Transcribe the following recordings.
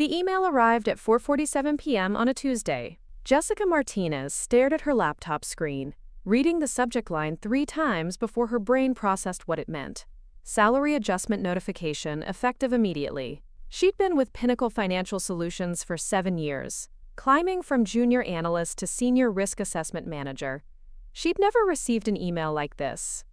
The email arrived at 4:47 p.m. on a Tuesday. Jessica Martinez stared at her laptop screen, reading the subject line 3 times before her brain processed what it meant. Salary adjustment notification effective immediately. She'd been with Pinnacle Financial Solutions for 7 years, climbing from junior analyst to senior risk assessment manager. She'd never received an email like this.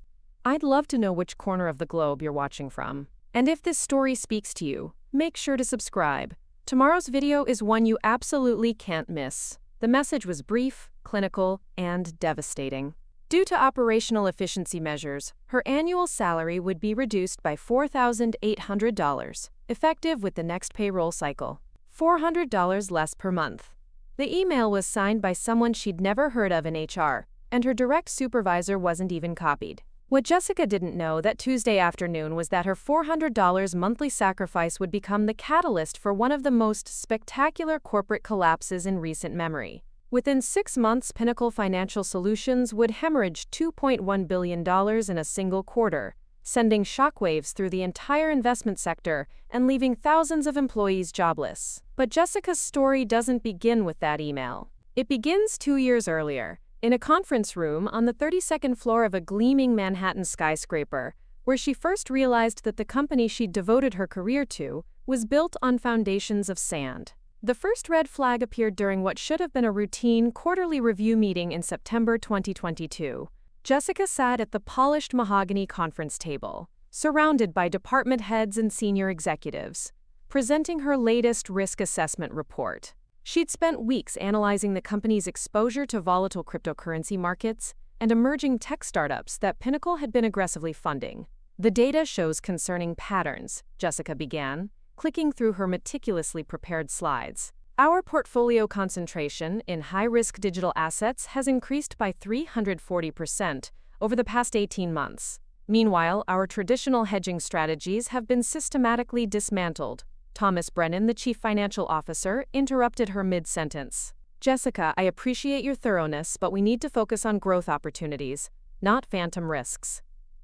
I'd love to know which corner of the globe you're watching from. And if this story speaks to you, make sure to subscribe. Tomorrow's video is one you absolutely can't miss. The message was brief, clinical, and devastating. Due to operational efficiency measures, her annual salary would be reduced by $4,800, effective with the next payroll cycle. $400 less per month. The email was signed by someone she'd never heard of in HR, and her direct supervisor wasn't even copied. What Jessica didn't know that Tuesday afternoon was that her $400 monthly sacrifice would become the catalyst for one of the most spectacular corporate collapses in recent memory. Within 6 months, Pinnacle Financial Solutions would hemorrhage $2.1 billion in a single quarter, sending shockwaves through the entire investment sector and leaving thousands of employees jobless. But Jessica's story doesn't begin with that email. It begins 2 years earlier, in a conference room on the 32nd floor of a gleaming Manhattan skyscraper, where she first realized that the company she'd devoted her career to was built on foundations of sand. The first red flag appeared during what should have been a routine quarterly review meeting in September 2022. Jessica sat at the polished mahogany conference table, surrounded by department heads and senior executives, presenting her latest risk assessment report. She'd spent weeks analyzing the company's exposure to volatile cryptocurrency markets and emerging tech startups that Pinnacle had been aggressively funding. The data shows concerning patterns, Jessica began, clicking through her meticulously prepared slides. Our portfolio concentration in high-risk digital assets has increased by 340% over the past 18 months. Meanwhile, our traditional hedging strategies have been systematically dismantled. Thomas Brennan, the chief financial officer, interrupted her mid-sentence. Jessica, I appreciate your thoroughness, but we need to focus on growth opportunities, not phantom risks.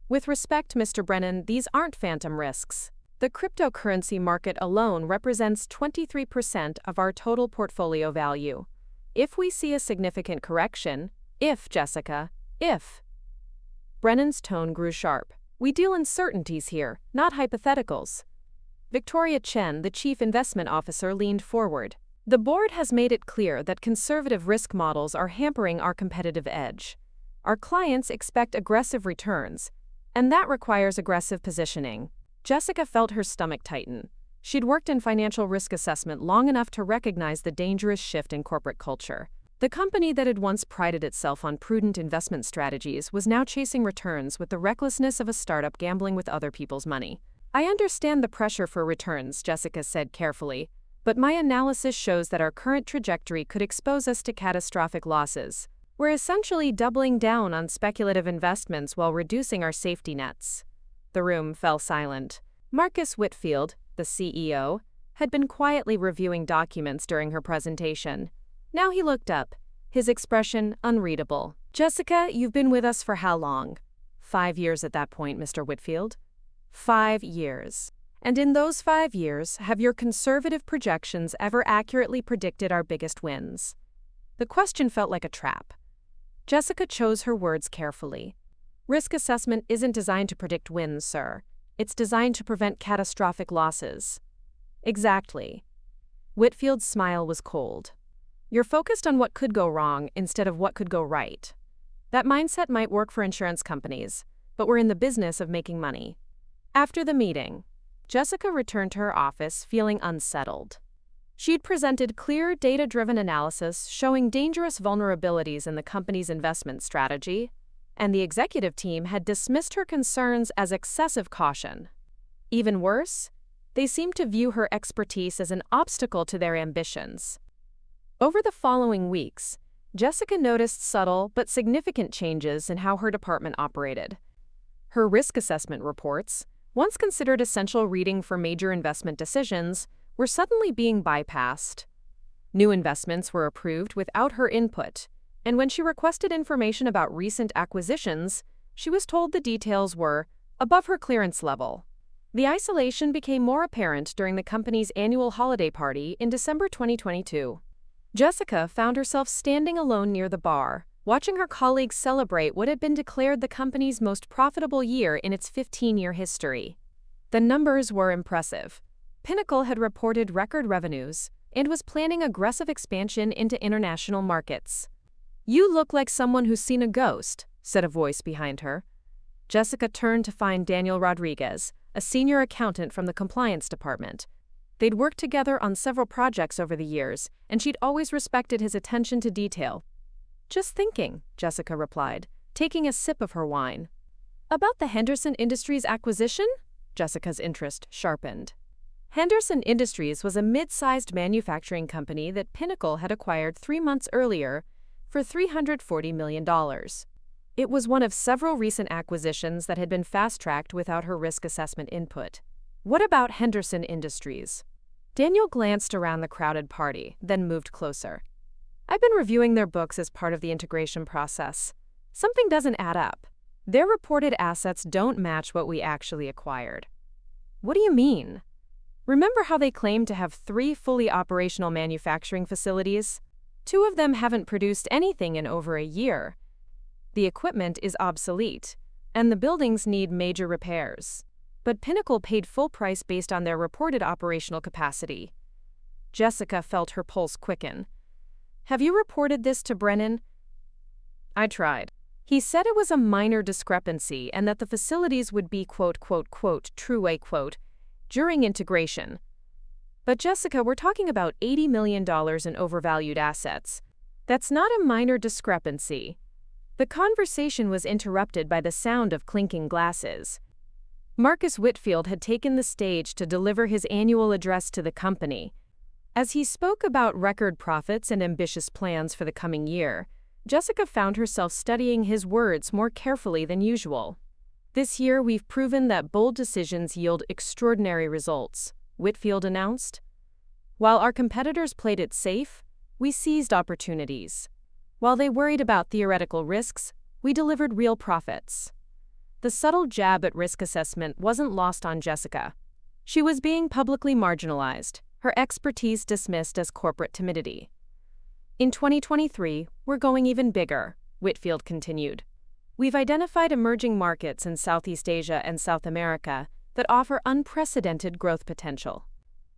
With respect, Mr. Brennan, these aren't phantom risks. The cryptocurrency market alone represents 23% of our total portfolio value. If we see a significant correction, Jessica, Brennan's tone grew sharp. We deal in certainties here, not hypotheticals. Victoria Chen, the chief investment officer, leaned forward. The board has made it clear that conservative risk models are hampering our competitive edge. Our clients expect aggressive returns, and that requires aggressive positioning. Jessica felt her stomach tighten. She'd worked in financial risk assessment long enough to recognize the dangerous shift in corporate culture. The company that had once prided itself on prudent investment strategies was now chasing returns with the recklessness of a startup gambling with other people's money. I understand the pressure for returns, Jessica said carefully, but my analysis shows that our current trajectory could expose us to catastrophic losses. We're essentially doubling down on speculative investments while reducing our safety nets. The room fell silent. Marcus Whitfield, the CEO, had been quietly reviewing documents during her presentation. Now he looked up, his expression unreadable. Jessica, you've been with us for how long? 5 years at that point, Mr. Whitfield. 5 years. And in those 5 years, have your conservative projections ever accurately predicted our biggest wins? The question felt like a trap. Jessica chose her words carefully. Risk assessment isn't designed to predict wins, sir. It's designed to prevent catastrophic losses. Exactly. Whitfield's smile was cold. You're focused on what could go wrong instead of what could go right. That mindset might work for insurance companies, but we're in the business of making money. After the meeting, Jessica returned to her office feeling unsettled. She'd presented clear, data-driven analysis showing dangerous vulnerabilities in the company's investment strategy, and the executive team had dismissed her concerns as excessive caution. Even worse, they seemed to view her expertise as an obstacle to their ambitions. Over the following weeks, Jessica noticed subtle but significant changes in how her department operated. Her risk assessment reports, once considered essential reading for major investment decisions, were suddenly being bypassed. New investments were approved without her input, and when she requested information about recent acquisitions, she was told the details were above her clearance level. The isolation became more apparent during the company's annual holiday party in December 2022. Jessica found herself standing alone near the bar, watching her colleagues celebrate what had been declared the company's most profitable year in its 15-year history. The numbers were impressive. Pinnacle had reported record revenues and was planning aggressive expansion into international markets. "You look like someone who's seen a ghost," said a voice behind her. Jessica turned to find Daniel Rodriguez, a senior accountant from the compliance department. They'd worked together on several projects over the years, and she'd always respected his attention to detail. "Just thinking," Jessica replied, taking a sip of her wine. "About the Henderson Industries acquisition?" Jessica's interest sharpened. Henderson Industries was a mid-sized manufacturing company that Pinnacle had acquired 3 months earlier for $340 million. It was one of several recent acquisitions that had been fast-tracked without her risk assessment input. "What about Henderson Industries?" Daniel glanced around the crowded party, then moved closer. "I've been reviewing their books as part of the integration process. Something doesn't add up. Their reported assets don't match what we actually acquired." "What do you mean?" "Remember how they claimed to have 3 fully operational manufacturing facilities? 2 of them haven't produced anything in over a year. The equipment is obsolete, and the buildings need major repairs. But Pinnacle paid full price based on their reported operational capacity." Jessica felt her pulse quicken. "Have you reported this to Brennan?" "I tried. He said it was a minor discrepancy and that the facilities would be true during integration. But Jessica, we're talking about $80 million in overvalued assets. That's not a minor discrepancy." The conversation was interrupted by the sound of clinking glasses. Marcus Whitfield had taken the stage to deliver his annual address to the company. As he spoke about record profits and ambitious plans for the coming year, Jessica found herself studying his words more carefully than usual. "This year we've proven that bold decisions yield extraordinary results," Whitfield announced. "While our competitors played it safe, we seized opportunities. While they worried about theoretical risks, we delivered real profits." The subtle jab at risk assessment wasn't lost on Jessica. She was being publicly marginalized, her expertise dismissed as corporate timidity. "In 2023, we're going even bigger," Whitfield continued. "We've identified emerging markets in Southeast Asia and South America that offer unprecedented growth potential.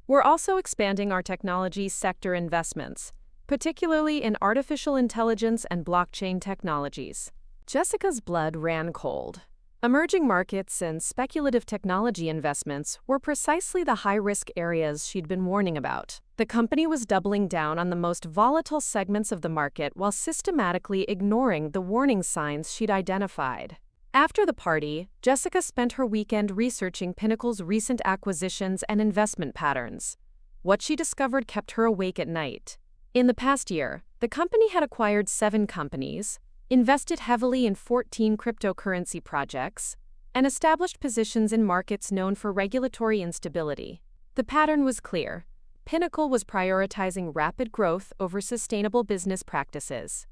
We're also expanding our technology sector investments, particularly in artificial intelligence and blockchain technologies." Jessica's blood ran cold. Emerging markets and speculative technology investments were precisely the high-risk areas she'd been warning about. The company was doubling down on the most volatile segments of the market while systematically ignoring the warning signs she'd identified. After the party, Jessica spent her weekend researching Pinnacle's recent acquisitions and investment patterns. What she discovered kept her awake at night. In the past year, the company had acquired 7 companies, invested heavily in 14 cryptocurrency projects, and established positions in markets known for regulatory instability. The pattern was clear. Pinnacle was prioritizing rapid growth over sustainable business practices.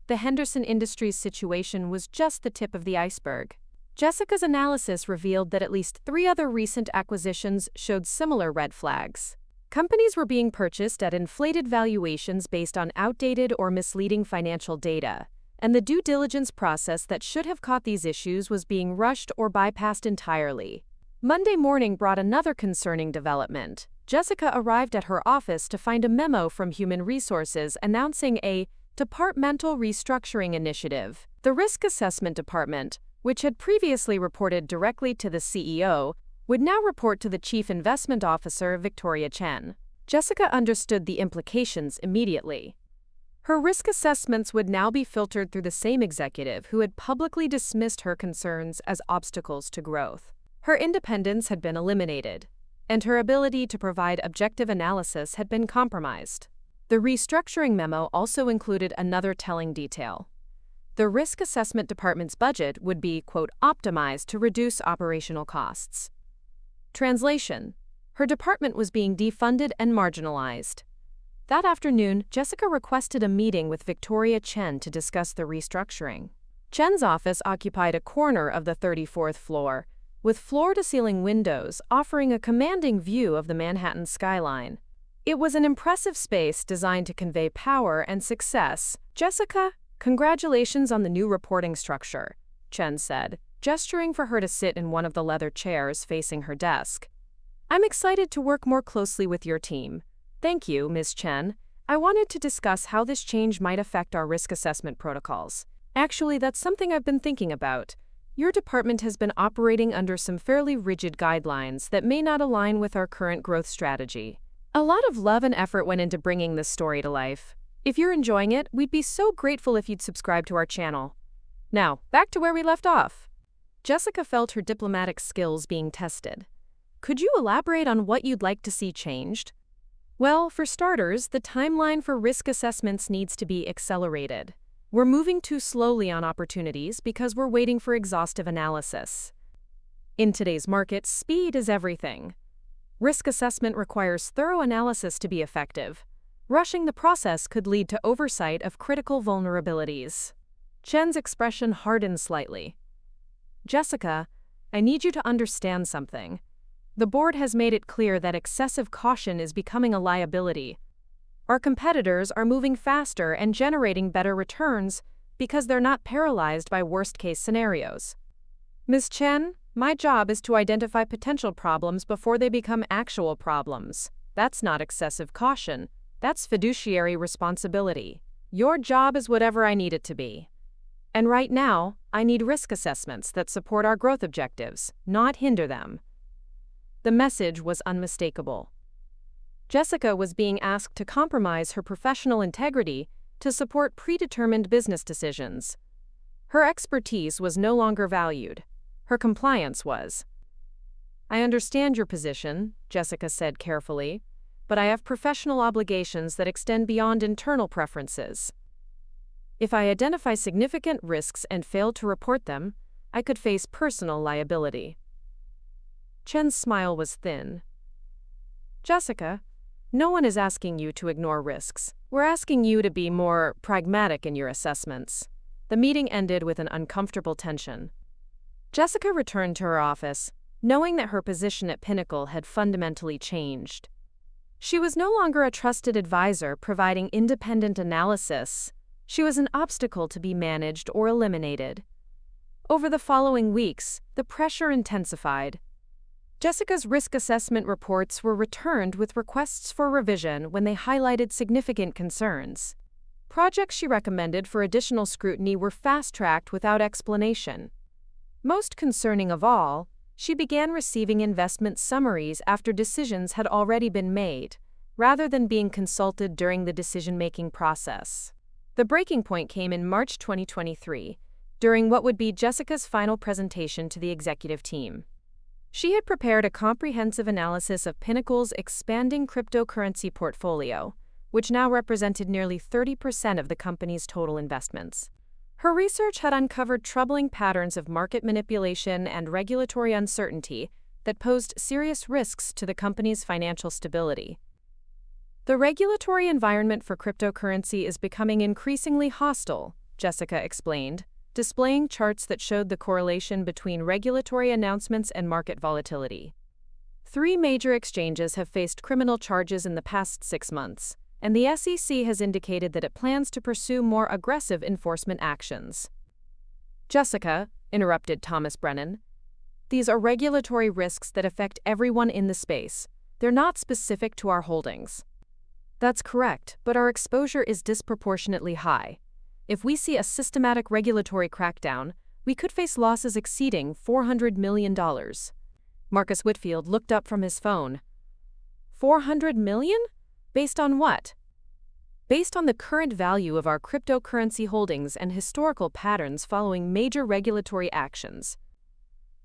The Henderson Industries situation was just the tip of the iceberg. Jessica's analysis revealed that at least 3 other recent acquisitions showed similar red flags. Companies were being purchased at inflated valuations based on outdated or misleading financial data, and the due diligence process that should have caught these issues was being rushed or bypassed entirely. Monday morning brought another concerning development. Jessica arrived at her office to find a memo from Human Resources announcing a departmental restructuring initiative. The Risk Assessment Department, which had previously reported directly to the CEO, would now report to the Chief Investment Officer, Victoria Chen. Jessica understood the implications immediately. Her risk assessments would now be filtered through the same executive who had publicly dismissed her concerns as obstacles to growth. Her independence had been eliminated, and her ability to provide objective analysis had been compromised. The restructuring memo also included another telling detail. The Risk Assessment Department's budget would be, optimized to reduce operational costs. Translation: her department was being defunded and marginalized. That afternoon, Jessica requested a meeting with Victoria Chen to discuss the restructuring. Chen's office occupied a corner of the 34th floor, with floor-to-ceiling windows offering a commanding view of the Manhattan skyline. It was an impressive space designed to convey power and success. "Jessica, congratulations on the new reporting structure," Chen said, gesturing for her to sit in one of the leather chairs facing her desk. "I'm excited to work more closely with your team." "Thank you, Ms. Chen. I wanted to discuss how this change might affect our risk assessment protocols. Actually, that's something I've been thinking about. Your department has been operating under some fairly rigid guidelines that may not align with our current growth strategy. A lot of love and effort went into bringing this story to life. If you're enjoying it, we'd be so grateful if you'd subscribe to our channel." Now, back to where we left off. Jessica felt her diplomatic skills being tested. "Could you elaborate on what you'd like to see changed?" "Well, for starters, the timeline for risk assessments needs to be accelerated. We're moving too slowly on opportunities because we're waiting for exhaustive analysis. In today's market, speed is everything. Risk assessment requires thorough analysis to be effective. Rushing the process could lead to oversight of critical vulnerabilities." Chen's expression hardened slightly. "Jessica, I need you to understand something. The board has made it clear that excessive caution is becoming a liability. Our competitors are moving faster and generating better returns because they're not paralyzed by worst-case scenarios. Ms. Chen, my job is to identify potential problems before they become actual problems. That's not excessive caution. That's fiduciary responsibility. Your job is whatever I need it to be. And right now, I need risk assessments that support our growth objectives, not hinder them." The message was unmistakable. Jessica was being asked to compromise her professional integrity to support predetermined business decisions. Her expertise was no longer valued. Her compliance was. "I understand your position," Jessica said carefully, "but I have professional obligations that extend beyond internal preferences. If I identify significant risks and fail to report them, I could face personal liability." Chen's smile was thin. "Jessica, no one is asking you to ignore risks. We're asking you to be more pragmatic in your assessments." The meeting ended with an uncomfortable tension. Jessica returned to her office, knowing that her position at Pinnacle had fundamentally changed. She was no longer a trusted advisor providing independent analysis. She was an obstacle to be managed or eliminated. Over the following weeks, the pressure intensified. Jessica's risk assessment reports were returned with requests for revision when they highlighted significant concerns. Projects she recommended for additional scrutiny were fast-tracked without explanation. Most concerning of all, she began receiving investment summaries after decisions had already been made, rather than being consulted during the decision-making process. The breaking point came in March 2023, during what would be Jessica's final presentation to the executive team. She had prepared a comprehensive analysis of Pinnacle's expanding cryptocurrency portfolio, which now represented nearly 30% of the company's total investments. Her research had uncovered troubling patterns of market manipulation and regulatory uncertainty that posed serious risks to the company's financial stability. "The regulatory environment for cryptocurrency is becoming increasingly hostile," Jessica explained, displaying charts that showed the correlation between regulatory announcements and market volatility. 3 major exchanges have faced criminal charges in the past 6 months, and the SEC has indicated that it plans to pursue more aggressive enforcement actions. "Jessica," interrupted Thomas Brennan, "these are regulatory risks that affect everyone in the space. They're not specific to our holdings." "That's correct, but our exposure is disproportionately high. If we see a systematic regulatory crackdown, we could face losses exceeding $400 million. Marcus Whitfield looked up from his phone. $400 million? Based on what? Based on the current value of our cryptocurrency holdings and historical patterns following major regulatory actions.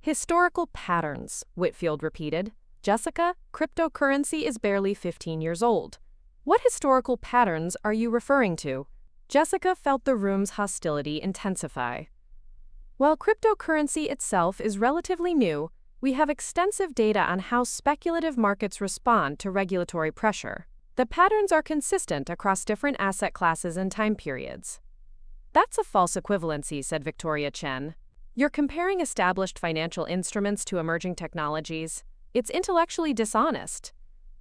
Historical patterns, Whitfield repeated. Jessica, cryptocurrency is barely 15 years old. What historical patterns are you referring to? Jessica felt the room's hostility intensify. While cryptocurrency itself is relatively new, we have extensive data on how speculative markets respond to regulatory pressure. The patterns are consistent across different asset classes and time periods. That's a false equivalency, said Victoria Chen. You're comparing established financial instruments to emerging technologies. It's intellectually dishonest.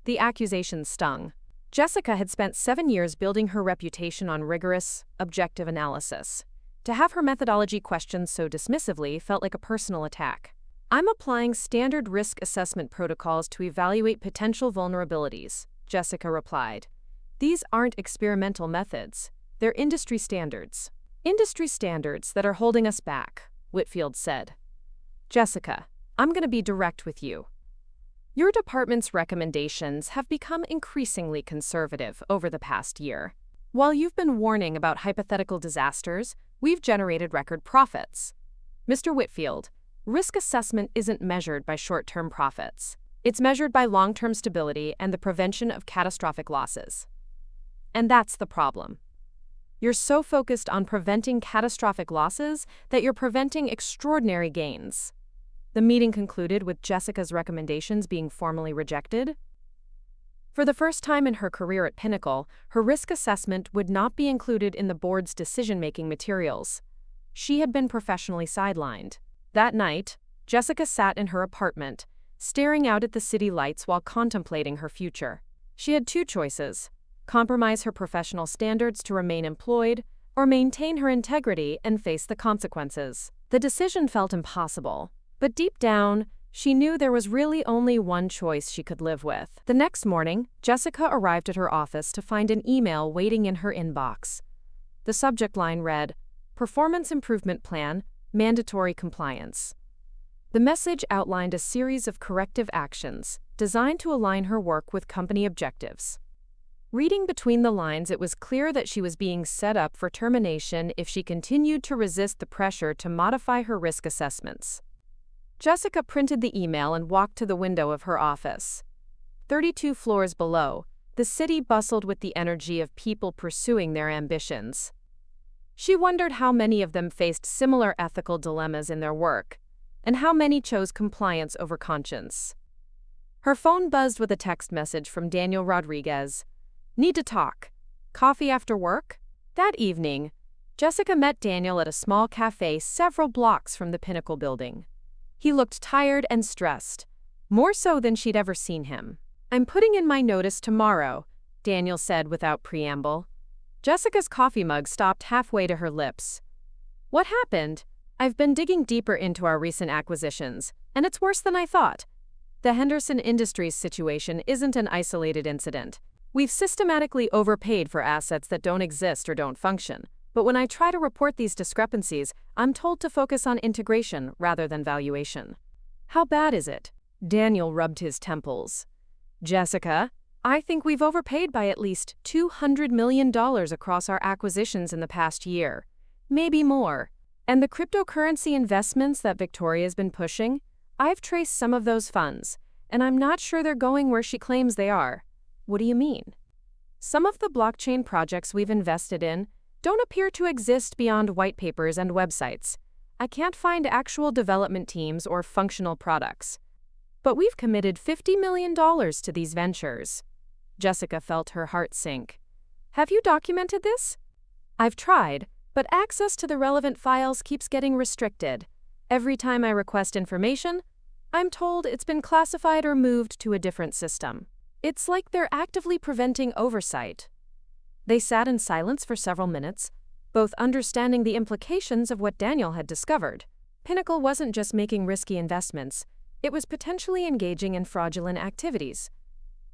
The accusation stung. Jessica had spent 7 years building her reputation on rigorous, objective analysis. To have her methodology questioned so dismissively felt like a personal attack. "I'm applying standard risk assessment protocols to evaluate potential vulnerabilities," Jessica replied. "These aren't experimental methods. They're industry standards." "Industry standards that are holding us back," Whitfield said. "Jessica, I'm going to be direct with you. Your department's recommendations have become increasingly conservative over the past year. While you've been warning about hypothetical disasters, we've generated record profits. Mr. Whitfield, risk assessment isn't measured by short-term profits. It's measured by long-term stability and the prevention of catastrophic losses. And that's the problem. You're so focused on preventing catastrophic losses that you're preventing extraordinary gains." The meeting concluded with Jessica's recommendations being formally rejected. For the first time in her career at Pinnacle, her risk assessment would not be included in the board's decision-making materials. She had been professionally sidelined. That night, Jessica sat in her apartment, staring out at the city lights while contemplating her future. She had two choices: compromise her professional standards to remain employed, or maintain her integrity and face the consequences. The decision felt impossible, but deep down, she knew there was really only one choice she could live with. The next morning, Jessica arrived at her office to find an email waiting in her inbox. The subject line read, "Performance Improvement Plan, Mandatory Compliance." The message outlined a series of corrective actions designed to align her work with company objectives. Reading between the lines, it was clear that she was being set up for termination if she continued to resist the pressure to modify her risk assessments. Jessica printed the email and walked to the window of her office. 32 floors below, the city bustled with the energy of people pursuing their ambitions. She wondered how many of them faced similar ethical dilemmas in their work, and how many chose compliance over conscience. Her phone buzzed with a text message from Daniel Rodriguez. "Need to talk. Coffee after work?" That evening, Jessica met Daniel at a small cafe several blocks from the Pinnacle building. He looked tired and stressed, more so than she'd ever seen him. "I'm putting in my notice tomorrow," Daniel said without preamble. Jessica's coffee mug stopped halfway to her lips. "What happened?" "I've been digging deeper into our recent acquisitions, and it's worse than I thought. The Henderson Industries situation isn't an isolated incident. We've systematically overpaid for assets that don't exist or don't function. But when I try to report these discrepancies, I'm told to focus on integration rather than valuation." "How bad is it?" Daniel rubbed his temples. "Jessica, I think we've overpaid by at least $200 million across our acquisitions in the past year. Maybe more. And the cryptocurrency investments that Victoria's been pushing, I've traced some of those funds, and I'm not sure they're going where she claims they are." "What do you mean?" "Some of the blockchain projects we've invested in don't appear to exist beyond white papers and websites. I can't find actual development teams or functional products. But we've committed $50 million to these ventures." Jessica felt her heart sink. "Have you documented this?" "I've tried, but access to the relevant files keeps getting restricted. Every time I request information, I'm told it's been classified or moved to a different system. It's like they're actively preventing oversight." They sat in silence for several minutes, both understanding the implications of what Daniel had discovered. Pinnacle wasn't just making risky investments, it was potentially engaging in fraudulent activities.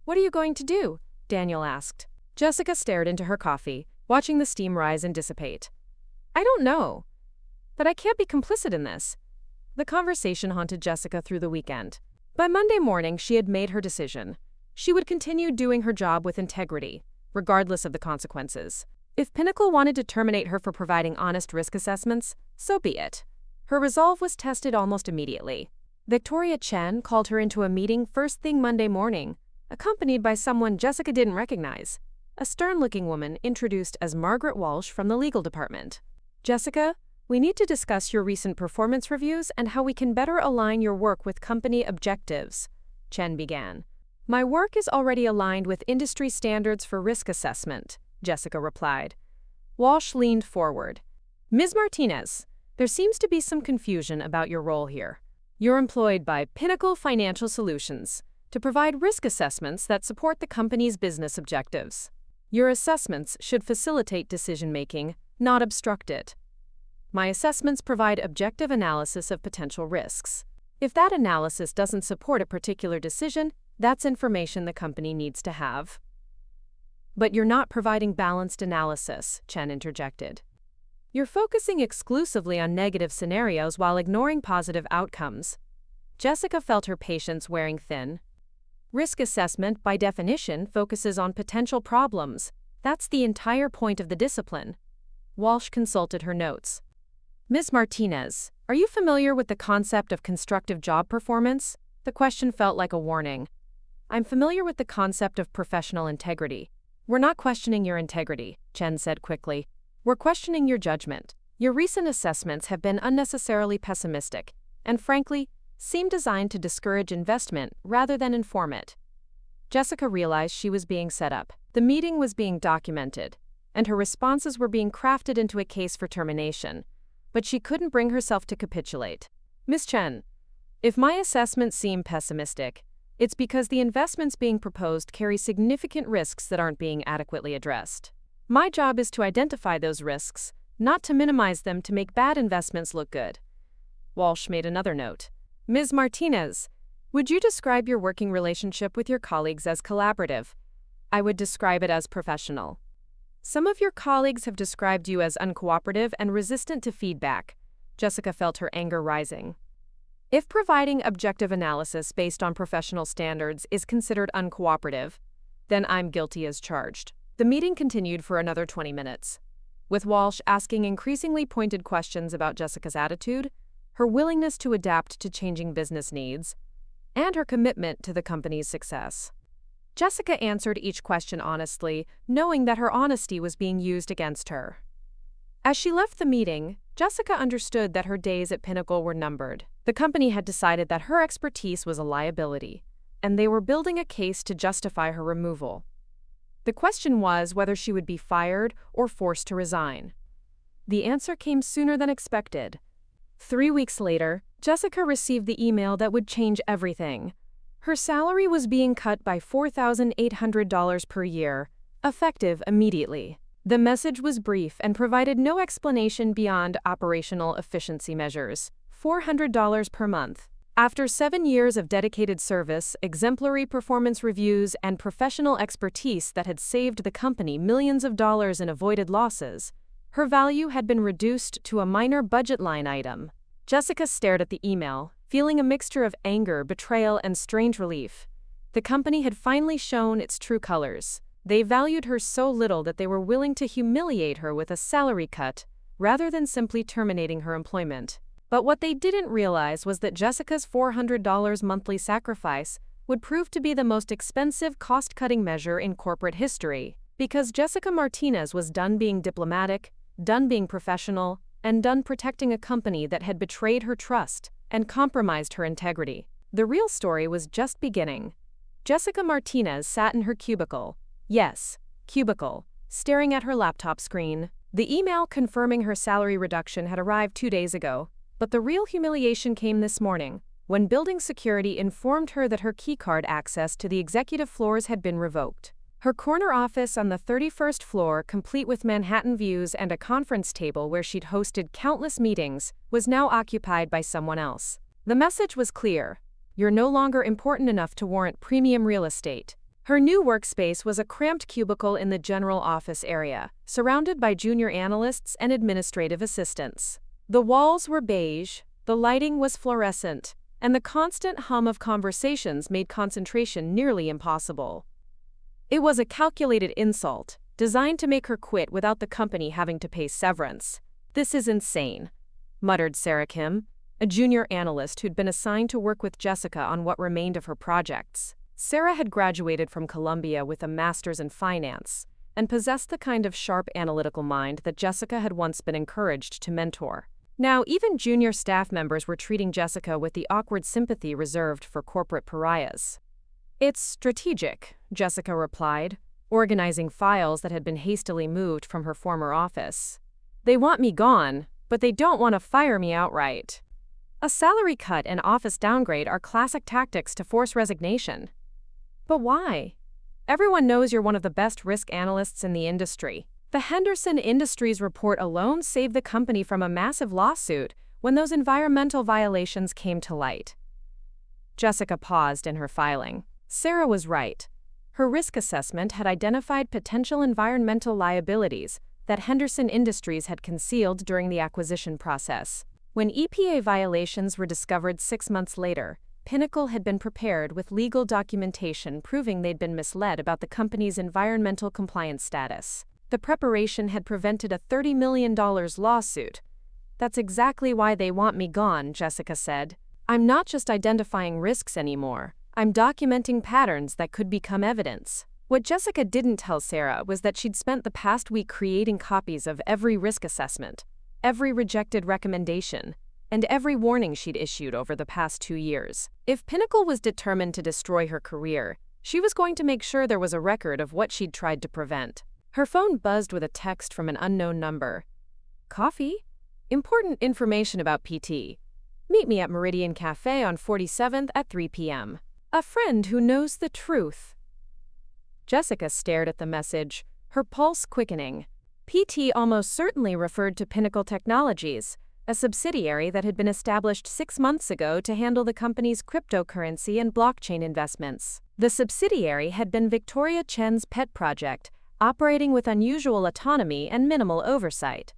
"What are you going to do?" Daniel asked. Jessica stared into her coffee, watching the steam rise and dissipate. "I don't know. But I can't be complicit in this." The conversation haunted Jessica through the weekend. By Monday morning, she had made her decision. She would continue doing her job with integrity, regardless of the consequences. If Pinnacle wanted to terminate her for providing honest risk assessments, so be it. Her resolve was tested almost immediately. Victoria Chen called her into a meeting first thing Monday morning, accompanied by someone Jessica didn't recognize, a stern-looking woman introduced as Margaret Walsh from the legal department. "Jessica, we need to discuss your recent performance reviews and how we can better align your work with company objectives," Chen began. "My work is already aligned with industry standards for risk assessment," Jessica replied. Walsh leaned forward. "Ms. Martinez, There seems to be some confusion about your role here. You're employed by Pinnacle Financial Solutions to provide risk assessments that support the company's business objectives. Your assessments should facilitate decision-making, not obstruct it. My assessments provide objective analysis of potential risks. If that analysis doesn't support a particular decision, that's information the company needs to have. But you're not providing balanced analysis, Chen interjected. You're focusing exclusively on negative scenarios while ignoring positive outcomes. Jessica felt her patience wearing thin. Risk assessment, by definition, focuses on potential problems. That's the entire point of the discipline. Walsh consulted her notes. Ms. Martinez, are you familiar with the concept of constructive job performance? The question felt like a warning. I'm familiar with the concept of professional integrity. We're not questioning your integrity, Chen said quickly. We're questioning your judgment. Your recent assessments have been unnecessarily pessimistic, and frankly, seem designed to discourage investment rather than inform it. Jessica realized she was being set up. The meeting was being documented, and her responses were being crafted into a case for termination. But she couldn't bring herself to capitulate. Ms. Chen, if my assessments seem pessimistic, it's because the investments being proposed carry significant risks that aren't being adequately addressed. My job is to identify those risks, not to minimize them to make bad investments look good. Walsh made another note. Ms. Martinez, would you describe your working relationship with your colleagues as collaborative? I would describe it as professional. Some of your colleagues have described you as uncooperative and resistant to feedback. Jessica felt her anger rising. If providing objective analysis based on professional standards is considered uncooperative, then I'm guilty as charged. The meeting continued for another 20 minutes, with Walsh asking increasingly pointed questions about Jessica's attitude, her willingness to adapt to changing business needs, and her commitment to the company's success. Jessica answered each question honestly, knowing that her honesty was being used against her. As she left the meeting, Jessica understood that her days at Pinnacle were numbered. The company had decided that her expertise was a liability, and they were building a case to justify her removal. The question was whether she would be fired or forced to resign. The answer came sooner than expected. 3 weeks later, Jessica received the email that would change everything. Her salary was being cut by $4,800 per year, effective immediately. The message was brief and provided no explanation beyond operational efficiency measures. $400 per month. After 7 years of dedicated service, exemplary performance reviews, and professional expertise that had saved the company millions of dollars in avoided losses, her value had been reduced to a minor budget line item. Jessica stared at the email, feeling a mixture of anger, betrayal, and strange relief. The company had finally shown its true colors. They valued her so little that they were willing to humiliate her with a salary cut, rather than simply terminating her employment. But what they didn't realize was that Jessica's $400 monthly sacrifice would prove to be the most expensive cost-cutting measure in corporate history, because Jessica Martinez was done being diplomatic, done being professional, and done protecting a company that had betrayed her trust and compromised her integrity. The real story was just beginning. Jessica Martinez sat in her cubicle. Yes, cubicle, staring at her laptop screen. The email confirming her salary reduction had arrived 2 days ago, but the real humiliation came this morning, when building security informed her that her keycard access to the executive floors had been revoked. Her corner office on the 31st floor, complete with Manhattan views and a conference table where she'd hosted countless meetings, was now occupied by someone else. The message was clear. You're no longer important enough to warrant premium real estate. Her new workspace was a cramped cubicle in the general office area, surrounded by junior analysts and administrative assistants. The walls were beige, the lighting was fluorescent, and the constant hum of conversations made concentration nearly impossible. It was a calculated insult, designed to make her quit without the company having to pay severance. This is insane, muttered Sarah Kim, a junior analyst who'd been assigned to work with Jessica on what remained of her projects. Sarah had graduated from Columbia with a master's in finance and possessed the kind of sharp analytical mind that Jessica had once been encouraged to mentor. Now, even junior staff members were treating Jessica with the awkward sympathy reserved for corporate pariahs. It's strategic, Jessica replied, organizing files that had been hastily moved from her former office. They want me gone, but they don't want to fire me outright. A salary cut and office downgrade are classic tactics to force resignation. But why? Everyone knows you're one of the best risk analysts in the industry. The Henderson Industries report alone saved the company from a massive lawsuit when those environmental violations came to light. Jessica paused in her filing. Sarah was right. Her risk assessment had identified potential environmental liabilities that Henderson Industries had concealed during the acquisition process. When EPA violations were discovered 6 months later, Pinnacle had been prepared with legal documentation proving they'd been misled about the company's environmental compliance status. The preparation had prevented a $30 million lawsuit. That's exactly why they want me gone, Jessica said. I'm not just identifying risks anymore. I'm documenting patterns that could become evidence. What Jessica didn't tell Sarah was that she'd spent the past week creating copies of every risk assessment, every rejected recommendation, and every warning she'd issued over the past 2 years. If Pinnacle was determined to destroy her career, she was going to make sure there was a record of what she'd tried to prevent. Her phone buzzed with a text from an unknown number. Coffee? Important information about PT. Meet me at Meridian Cafe on 47th at 3 p.m. A friend who knows the truth. Jessica stared at the message, her pulse quickening. PT almost certainly referred to Pinnacle Technologies, a subsidiary that had been established 6 months ago to handle the company's cryptocurrency and blockchain investments. The subsidiary had been Victoria Chen's pet project, operating with unusual autonomy and minimal oversight.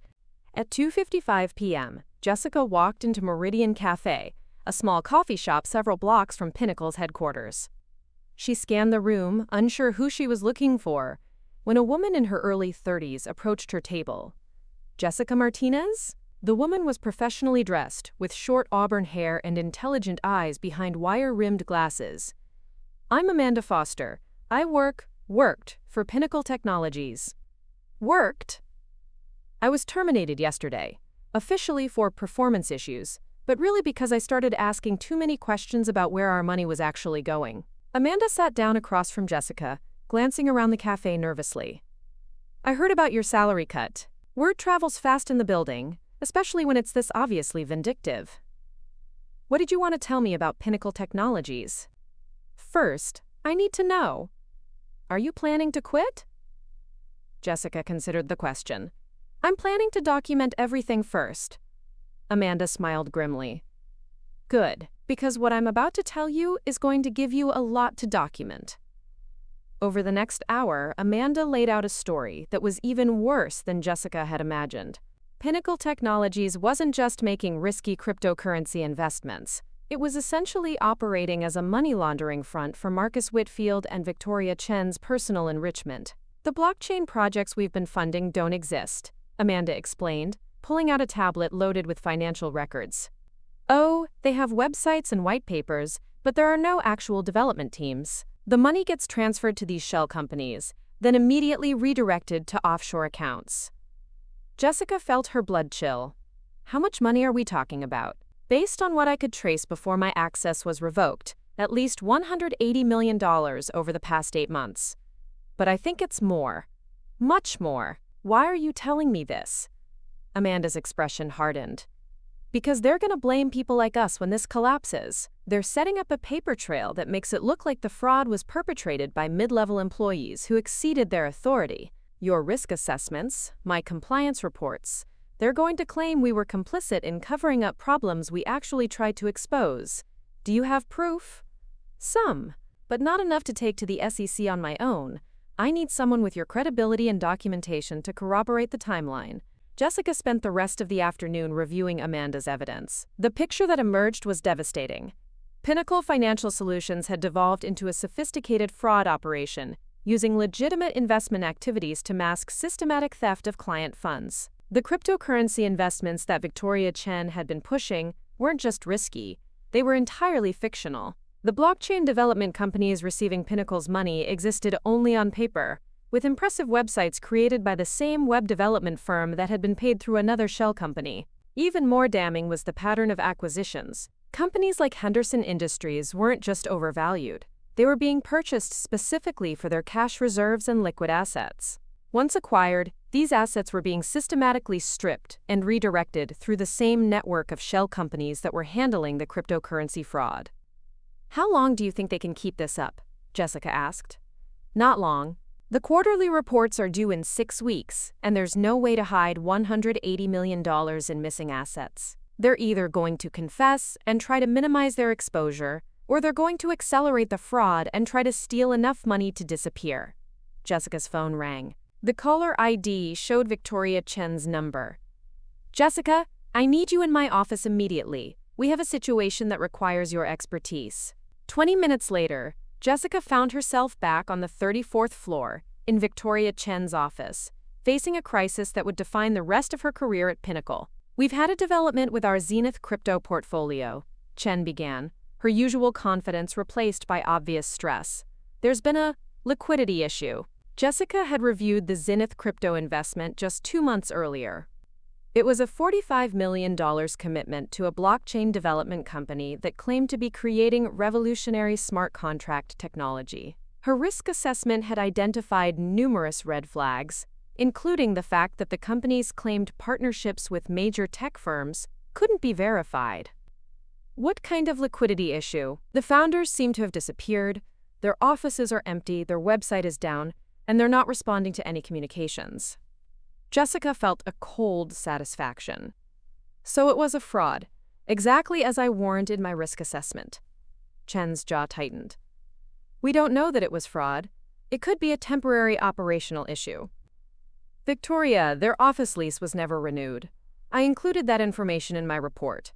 At 2:55 p.m., Jessica walked into Meridian Cafe, a small coffee shop several blocks from Pinnacle's headquarters. She scanned the room, unsure who she was looking for, when a woman in her early 30s approached her table. Jessica Martinez? The woman was professionally dressed, with short auburn hair and intelligent eyes behind wire-rimmed glasses. I'm Amanda Foster. I worked for Pinnacle Technologies. Worked? I was terminated yesterday, officially for performance issues, but really because I started asking too many questions about where our money was actually going. Amanda sat down across from Jessica, glancing around the cafe nervously. I heard about your salary cut. Word travels fast in the building, especially when it's this obviously vindictive. What did you want to tell me about Pinnacle Technologies? First, I need to know. Are you planning to quit? Jessica considered the question. I'm planning to document everything first. Amanda smiled grimly. Good, because what I'm about to tell you is going to give you a lot to document. Over the next hour, Amanda laid out a story that was even worse than Jessica had imagined. Pinnacle Technologies wasn't just making risky cryptocurrency investments. It was essentially operating as a money laundering front for Marcus Whitfield and Victoria Chen's personal enrichment. The blockchain projects we've been funding don't exist, Amanda explained, pulling out a tablet loaded with financial records. Oh, they have websites and white papers, but there are no actual development teams. The money gets transferred to these shell companies, then immediately redirected to offshore accounts. Jessica felt her blood chill. How much money are we talking about? Based on what I could trace before my access was revoked, at least $180 million over the past 8 months. But I think it's more. Much more. Why are you telling me this? Amanda's expression hardened. Because they're going to blame people like us when this collapses. They're setting up a paper trail that makes it look like the fraud was perpetrated by mid-level employees who exceeded their authority. Your risk assessments, my compliance reports. They're going to claim we were complicit in covering up problems we actually tried to expose. Do you have proof? Some, but not enough to take to the SEC on my own. I need someone with your credibility and documentation to corroborate the timeline. Jessica spent the rest of the afternoon reviewing Amanda's evidence. The picture that emerged was devastating. Pinnacle Financial Solutions had devolved into a sophisticated fraud operation, using legitimate investment activities to mask systematic theft of client funds. The cryptocurrency investments that Victoria Chen had been pushing weren't just risky, they were entirely fictional. The blockchain development companies receiving Pinnacle's money existed only on paper, with impressive websites created by the same web development firm that had been paid through another shell company. Even more damning was the pattern of acquisitions. Companies like Henderson Industries weren't just overvalued. They were being purchased specifically for their cash reserves and liquid assets. Once acquired, These assets were being systematically stripped and redirected through the same network of shell companies that were handling the cryptocurrency fraud. "How long do you think they can keep this up?" Jessica asked. "Not long. The quarterly reports are due in 6 weeks, and there's no way to hide $180 million in missing assets. They're either going to confess and try to minimize their exposure, or they're going to accelerate the fraud and try to steal enough money to disappear." Jessica's phone rang. The caller ID showed Victoria Chen's number. "Jessica, I need you in my office immediately. We have a situation that requires your expertise." 20 minutes later, Jessica found herself back on the 34th floor in Victoria Chen's office, facing a crisis that would define the rest of her career at Pinnacle. "We've had a development with our Zenith crypto portfolio," Chen began, her usual confidence replaced by obvious stress. "There's been a liquidity issue." Jessica had reviewed the Zenith crypto investment just 2 months earlier. It was a $45 million commitment to a blockchain development company that claimed to be creating revolutionary smart contract technology. Her risk assessment had identified numerous red flags, including the fact that the company's claimed partnerships with major tech firms couldn't be verified. "What kind of liquidity issue?" "The founders seem to have disappeared, their offices are empty, their website is down, and they're not responding to any communications." Jessica felt a cold satisfaction. "So it was a fraud, exactly as I warned in my risk assessment." Chen's jaw tightened. "We don't know that it was fraud. It could be a temporary operational issue." "Victoria, their office lease was never renewed. I included that information in my report.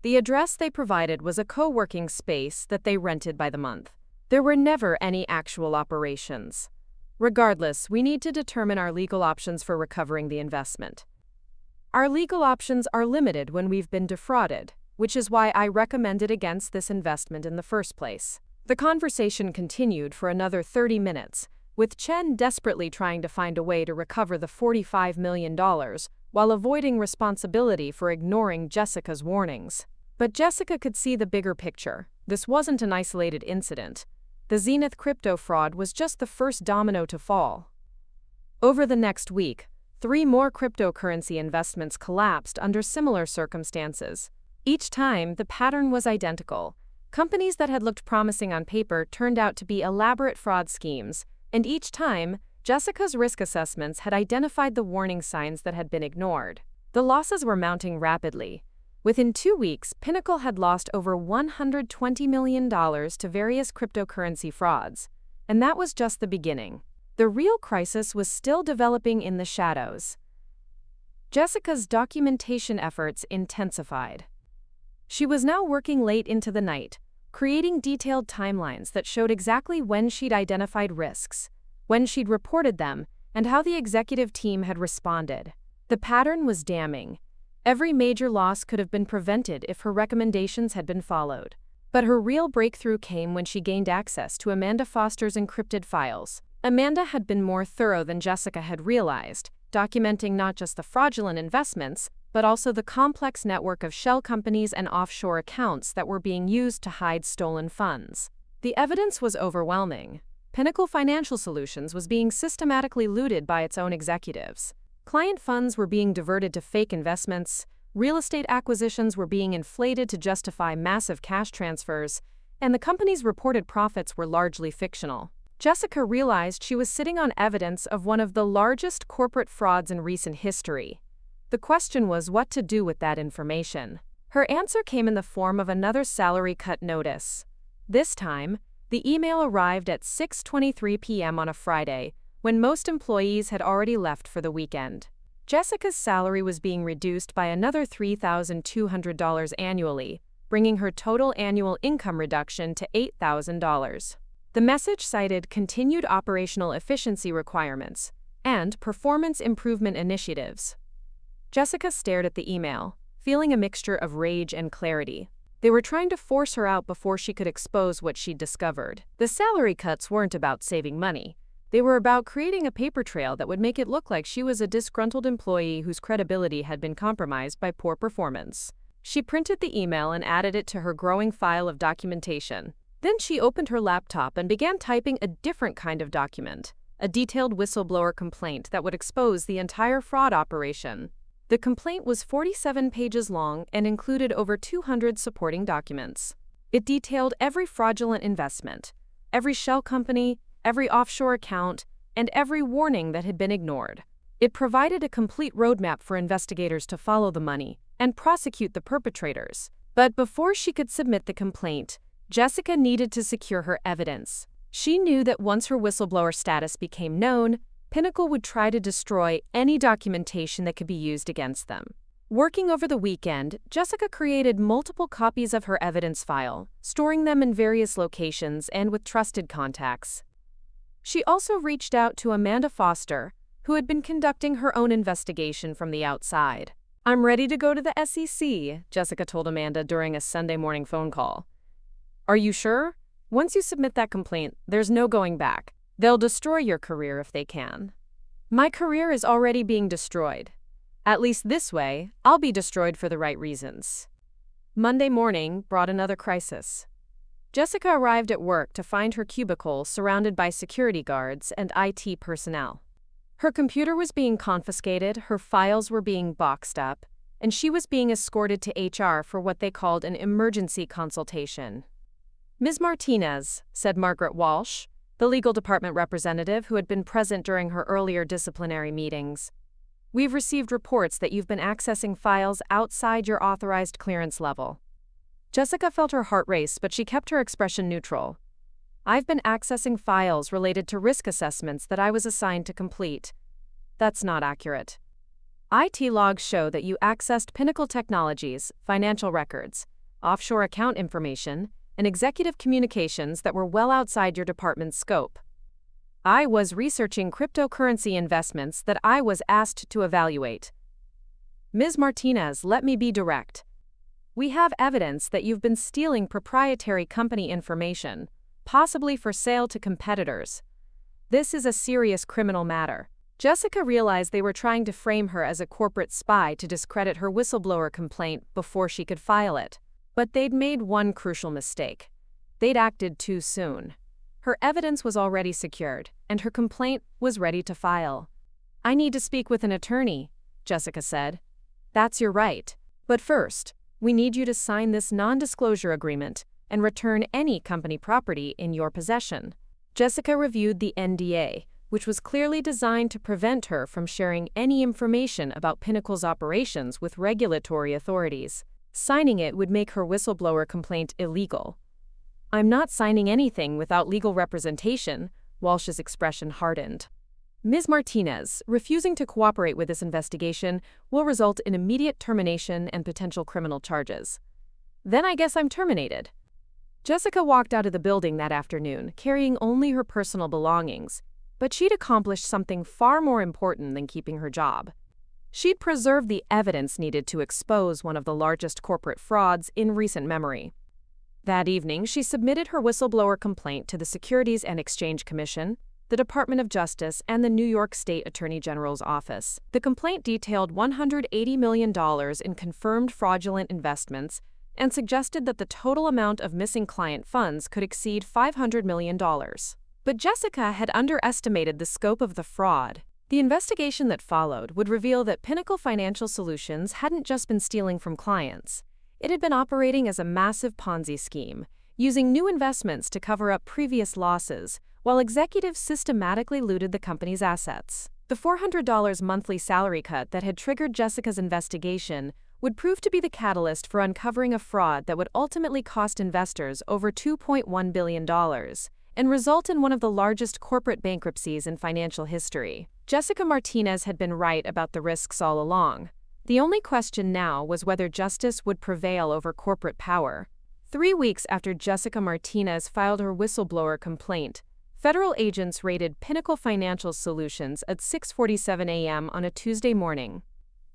The address they provided was a co-working space that they rented by the month. There were never any actual operations. Regardless, we need to determine our legal options for recovering the investment. Our legal options are limited when we've been defrauded, which is why I recommended against this investment in the first place." The conversation continued for another 30 minutes, with Chen desperately trying to find a way to recover the $45 million while avoiding responsibility for ignoring Jessica's warnings. But Jessica could see the bigger picture. This wasn't an isolated incident. The Zenith crypto fraud was just the first domino to fall. Over the next week, 3 more cryptocurrency investments collapsed under similar circumstances. Each time, the pattern was identical. Companies that had looked promising on paper turned out to be elaborate fraud schemes, and each time, Jessica's risk assessments had identified the warning signs that had been ignored. The losses were mounting rapidly. Within 2 weeks, Pinnacle had lost over $120 million to various cryptocurrency frauds, and that was just the beginning. The real crisis was still developing in the shadows. Jessica's documentation efforts intensified. She was now working late into the night, creating detailed timelines that showed exactly when she'd identified risks, when she'd reported them, and how the executive team had responded. The pattern was damning. Every major loss could have been prevented if her recommendations had been followed. But her real breakthrough came when she gained access to Amanda Foster's encrypted files. Amanda had been more thorough than Jessica had realized, documenting not just the fraudulent investments, but also the complex network of shell companies and offshore accounts that were being used to hide stolen funds. The evidence was overwhelming. Pinnacle Financial Solutions was being systematically looted by its own executives. Client funds were being diverted to fake investments, real estate acquisitions were being inflated to justify massive cash transfers, and the company's reported profits were largely fictional. Jessica realized she was sitting on evidence of one of the largest corporate frauds in recent history. The question was what to do with that information. Her answer came in the form of another salary cut notice. This time, the email arrived at 6:23 p.m. on a Friday, when most employees had already left for the weekend. Jessica's salary was being reduced by another $3,200 annually, bringing her total annual income reduction to $8,000. The message cited continued operational efficiency requirements and performance improvement initiatives. Jessica stared at the email, feeling a mixture of rage and clarity. They were trying to force her out before she could expose what she'd discovered. The salary cuts weren't about saving money. They were about creating a paper trail that would make it look like she was a disgruntled employee whose credibility had been compromised by poor performance. She printed the email and added it to her growing file of documentation. Then she opened her laptop and began typing a different kind of document, a detailed whistleblower complaint that would expose the entire fraud operation. The complaint was 47 pages long and included over 200 supporting documents. It detailed every fraudulent investment, every shell company, every offshore account, and every warning that had been ignored. It provided a complete roadmap for investigators to follow the money and prosecute the perpetrators. But before she could submit the complaint, Jessica needed to secure her evidence. She knew that once her whistleblower status became known, Pinnacle would try to destroy any documentation that could be used against them. Working over the weekend, Jessica created multiple copies of her evidence file, storing them in various locations and with trusted contacts. She also reached out to Amanda Foster, who had been conducting her own investigation from the outside. "I'm ready to go to the SEC," Jessica told Amanda during a Sunday morning phone call. "Are you sure? Once you submit that complaint, there's no going back. They'll destroy your career if they can." "My career is already being destroyed. At least this way, I'll be destroyed for the right reasons." Monday morning brought another crisis. Jessica arrived at work to find her cubicle surrounded by security guards and IT personnel. Her computer was being confiscated, her files were being boxed up, and she was being escorted to HR for what they called an emergency consultation. "Ms. Martinez," said Margaret Walsh, the legal department representative who had been present during her earlier disciplinary meetings, "we've received reports that you've been accessing files outside your authorized clearance level." Jessica felt her heart race, but she kept her expression neutral. "I've been accessing files related to risk assessments that I was assigned to complete. That's not accurate. IT logs show that you accessed Pinnacle Technologies, financial records, offshore account information, and executive communications that were well outside your department's scope. I was researching cryptocurrency investments that I was asked to evaluate. Ms. Martinez, let me be direct. We have evidence that you've been stealing proprietary company information, possibly for sale to competitors. This is a serious criminal matter." Jessica realized they were trying to frame her as a corporate spy to discredit her whistleblower complaint before she could file it. But they'd made one crucial mistake. They'd acted too soon. Her evidence was already secured, and her complaint was ready to file. "I need to speak with an attorney," Jessica said. "That's your right. But first, we need you to sign this non-disclosure agreement and return any company property in your possession." Jessica reviewed the NDA, which was clearly designed to prevent her from sharing any information about Pinnacle's operations with regulatory authorities. Signing it would make her whistleblower complaint illegal. "I'm not signing anything without legal representation," Walsh's expression hardened. "Ms. Martinez, refusing to cooperate with this investigation will result in immediate termination and potential criminal charges." "Then I guess I'm terminated." Jessica walked out of the building that afternoon, carrying only her personal belongings, but she'd accomplished something far more important than keeping her job. She'd preserved the evidence needed to expose one of the largest corporate frauds in recent memory. That evening, she submitted her whistleblower complaint to the Securities and Exchange Commission, the Department of Justice, and the New York State Attorney General's office. The complaint detailed $180 million in confirmed fraudulent investments and suggested that the total amount of missing client funds could exceed $500 million. But Jessica had underestimated the scope of the fraud. The investigation that followed would reveal that Pinnacle Financial Solutions hadn't just been stealing from clients. It had been operating as a massive Ponzi scheme, using new investments to cover up previous losses, while executives systematically looted the company's assets. The $400 monthly salary cut that had triggered Jessica's investigation would prove to be the catalyst for uncovering a fraud that would ultimately cost investors over $2.1 billion and result in one of the largest corporate bankruptcies in financial history. Jessica Martinez had been right about the risks all along. The only question now was whether justice would prevail over corporate power. 3 weeks after Jessica Martinez filed her whistleblower complaint, federal agents raided Pinnacle Financial Solutions at 6:47 a.m. on a Tuesday morning.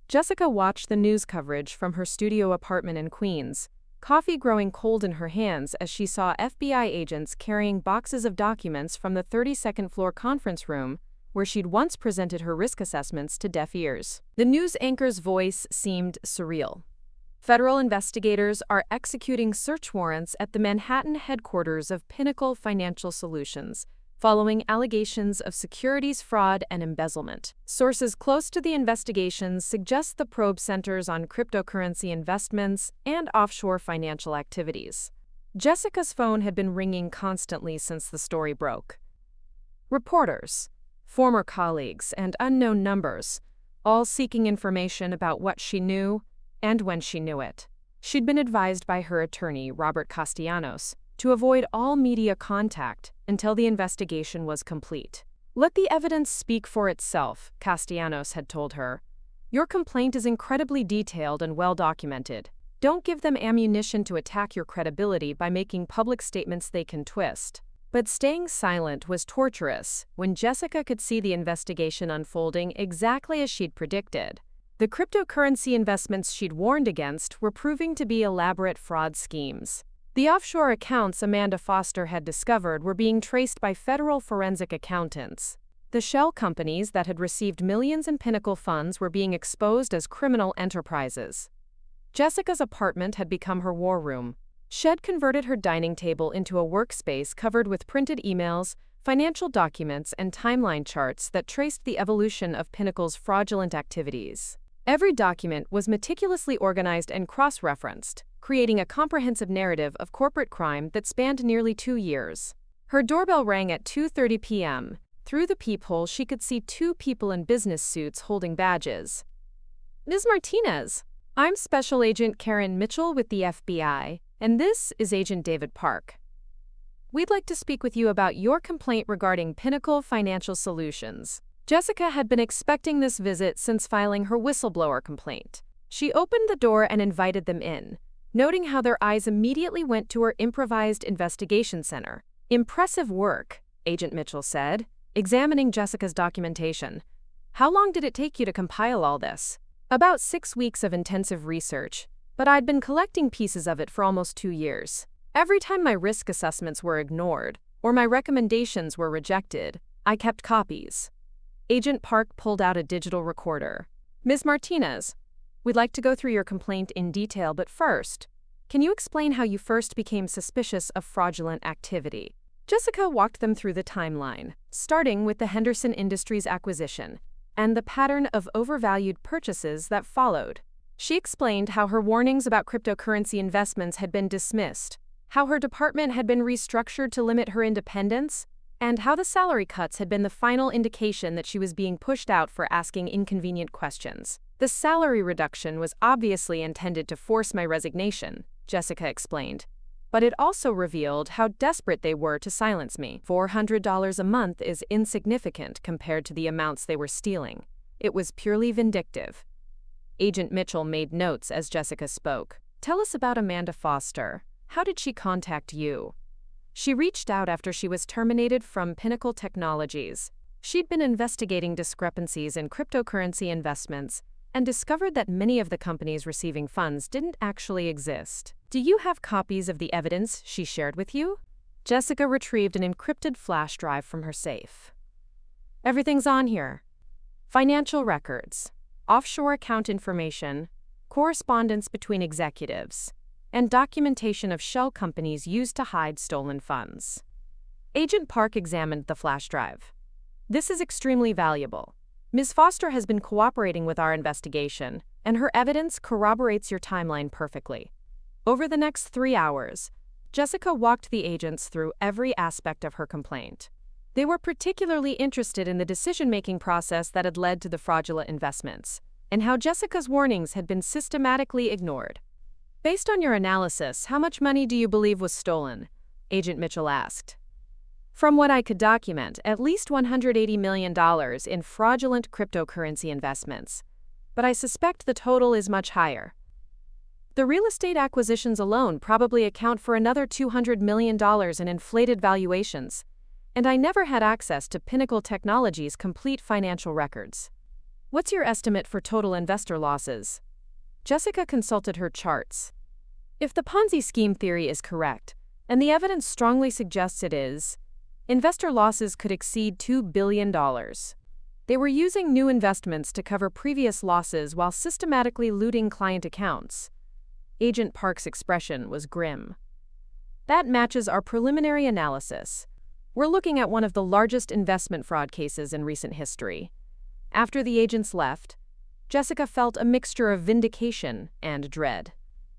Jessica watched the news coverage from her studio apartment in Queens, coffee growing cold in her hands as she saw FBI agents carrying boxes of documents from the 32nd floor conference room where she'd once presented her risk assessments to deaf ears. The news anchor's voice seemed surreal. Federal investigators are executing search warrants at the Manhattan headquarters of Pinnacle Financial Solutions, following allegations of securities fraud and embezzlement. Sources close to the investigations suggest the probe centers on cryptocurrency investments and offshore financial activities. Jessica's phone had been ringing constantly since the story broke. Reporters, former colleagues, and unknown numbers, all seeking information about what she knew and when she knew it. She'd been advised by her attorney, Robert Castellanos, to avoid all media contact until the investigation was complete. Let the evidence speak for itself, Castellanos had told her. Your complaint is incredibly detailed and well documented. Don't give them ammunition to attack your credibility by making public statements they can twist. But staying silent was torturous when Jessica could see the investigation unfolding exactly as she'd predicted. The cryptocurrency investments she'd warned against were proving to be elaborate fraud schemes. The offshore accounts Amanda Foster had discovered were being traced by federal forensic accountants. The shell companies that had received millions in Pinnacle funds were being exposed as criminal enterprises. Jessica's apartment had become her war room. She'd converted her dining table into a workspace covered with printed emails, financial documents, and timeline charts that traced the evolution of Pinnacle's fraudulent activities. Every document was meticulously organized and cross-referenced, creating a comprehensive narrative of corporate crime that spanned nearly 2 years. Her doorbell rang at 2:30 p.m. Through the peephole, she could see 2 people in business suits holding badges. Ms. Martinez, I'm Special Agent Karen Mitchell with the FBI, and this is Agent David Park. We'd like to speak with you about your complaint regarding Pinnacle Financial Solutions. Jessica had been expecting this visit since filing her whistleblower complaint. She opened the door and invited them in, noting how their eyes immediately went to her improvised investigation center. Impressive work, Agent Mitchell said, examining Jessica's documentation. How long did it take you to compile all this? About 6 weeks of intensive research, but I'd been collecting pieces of it for almost 2 years. Every time my risk assessments were ignored or my recommendations were rejected, I kept copies. Agent Park pulled out a digital recorder. Ms. Martinez, we'd like to go through your complaint in detail, but first, can you explain how you first became suspicious of fraudulent activity? Jessica walked them through the timeline, starting with the Henderson Industries acquisition and the pattern of overvalued purchases that followed. She explained how her warnings about cryptocurrency investments had been dismissed, how her department had been restructured to limit her independence, and how the salary cuts had been the final indication that she was being pushed out for asking inconvenient questions. The salary reduction was obviously intended to force my resignation, Jessica explained, but it also revealed how desperate they were to silence me. $400 a month is insignificant compared to the amounts they were stealing. It was purely vindictive. Agent Mitchell made notes as Jessica spoke. Tell us about Amanda Foster. How did she contact you? She reached out after she was terminated from Pinnacle Technologies. She'd been investigating discrepancies in cryptocurrency investments and discovered that many of the companies receiving funds didn't actually exist. Do you have copies of the evidence she shared with you? Jessica retrieved an encrypted flash drive from her safe. Everything's on here. Financial records, offshore account information, correspondence between executives, and documentation of shell companies used to hide stolen funds. Agent Park examined the flash drive. This is extremely valuable. Ms. Foster has been cooperating with our investigation, and her evidence corroborates your timeline perfectly. Over the next 3 hours, Jessica walked the agents through every aspect of her complaint. They were particularly interested in the decision-making process that had led to the fraudulent investments, and how Jessica's warnings had been systematically ignored. Based on your analysis, how much money do you believe was stolen? Agent Mitchell asked. From what I could document, at least $180 million in fraudulent cryptocurrency investments. But I suspect the total is much higher. The real estate acquisitions alone probably account for another $200 million in inflated valuations, and I never had access to Pinnacle Technologies' complete financial records. What's your estimate for total investor losses? Jessica consulted her charts. If the Ponzi scheme theory is correct, and the evidence strongly suggests it is, investor losses could exceed $2 billion. They were using new investments to cover previous losses while systematically looting client accounts. Agent Park's expression was grim. That matches our preliminary analysis. We're looking at one of the largest investment fraud cases in recent history. After the agents left, Jessica felt a mixture of vindication and dread.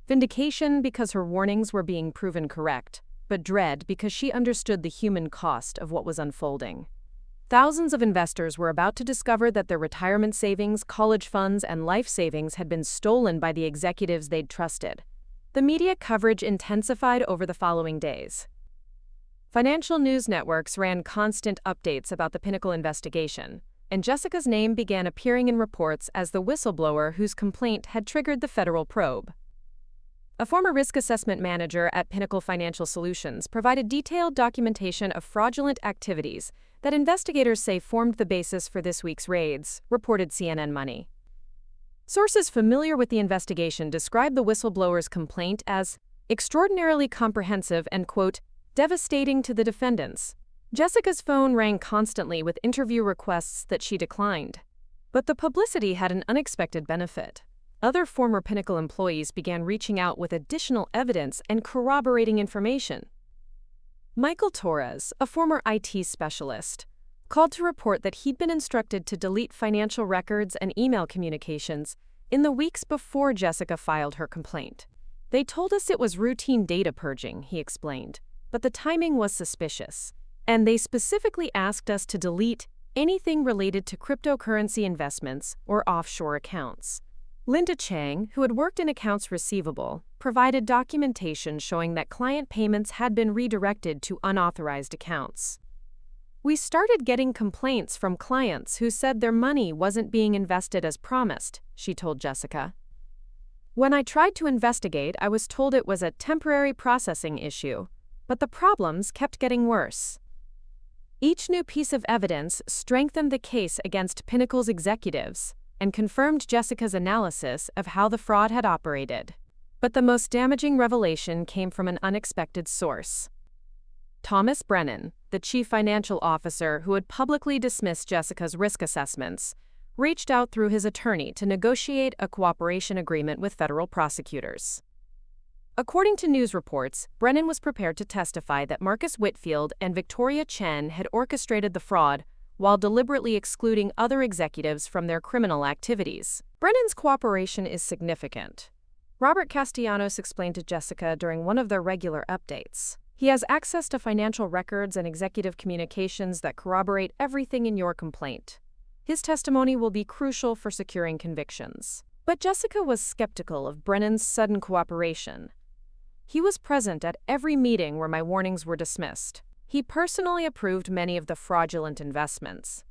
Vindication because her warnings were being proven correct, but dread because she understood the human cost of what was unfolding. Thousands of investors were about to discover that their retirement savings, college funds, and life savings had been stolen by the executives they'd trusted. The media coverage intensified over the following days. Financial news networks ran constant updates about the Pinnacle investigation, and Jessica's name began appearing in reports as the whistleblower whose complaint had triggered the federal probe. A former risk assessment manager at Pinnacle Financial Solutions provided detailed documentation of fraudulent activities that investigators say formed the basis for this week's raids, reported CNN Money. Sources familiar with the investigation described the whistleblower's complaint as extraordinarily comprehensive and, quote, devastating to the defendants. Jessica's phone rang constantly with interview requests that she declined. But the publicity had an unexpected benefit. Other former Pinnacle employees began reaching out with additional evidence and corroborating information. Michael Torres, a former IT specialist, called to report that he'd been instructed to delete financial records and email communications in the weeks before Jessica filed her complaint. They told us it was routine data purging, he explained, but the timing was suspicious, and they specifically asked us to delete anything related to cryptocurrency investments or offshore accounts. Linda Chang, who had worked in accounts receivable, provided documentation showing that client payments had been redirected to unauthorized accounts. We started getting complaints from clients who said their money wasn't being invested as promised, she told Jessica. When I tried to investigate, I was told it was a temporary processing issue, but the problems kept getting worse. Each new piece of evidence strengthened the case against Pinnacle's executives and confirmed Jessica's analysis of how the fraud had operated. But the most damaging revelation came from an unexpected source. Thomas Brennan, the chief financial officer who had publicly dismissed Jessica's risk assessments, reached out through his attorney to negotiate a cooperation agreement with federal prosecutors. According to news reports, Brennan was prepared to testify that Marcus Whitfield and Victoria Chen had orchestrated the fraud while deliberately excluding other executives from their criminal activities. Brennan's cooperation is significant. Robert Castellanos explained to Jessica during one of their regular updates. He has access to financial records and executive communications that corroborate everything in your complaint. His testimony will be crucial for securing convictions. But Jessica was skeptical of Brennan's sudden cooperation. He was present at every meeting where my warnings were dismissed. He personally approved many of the fraudulent investments.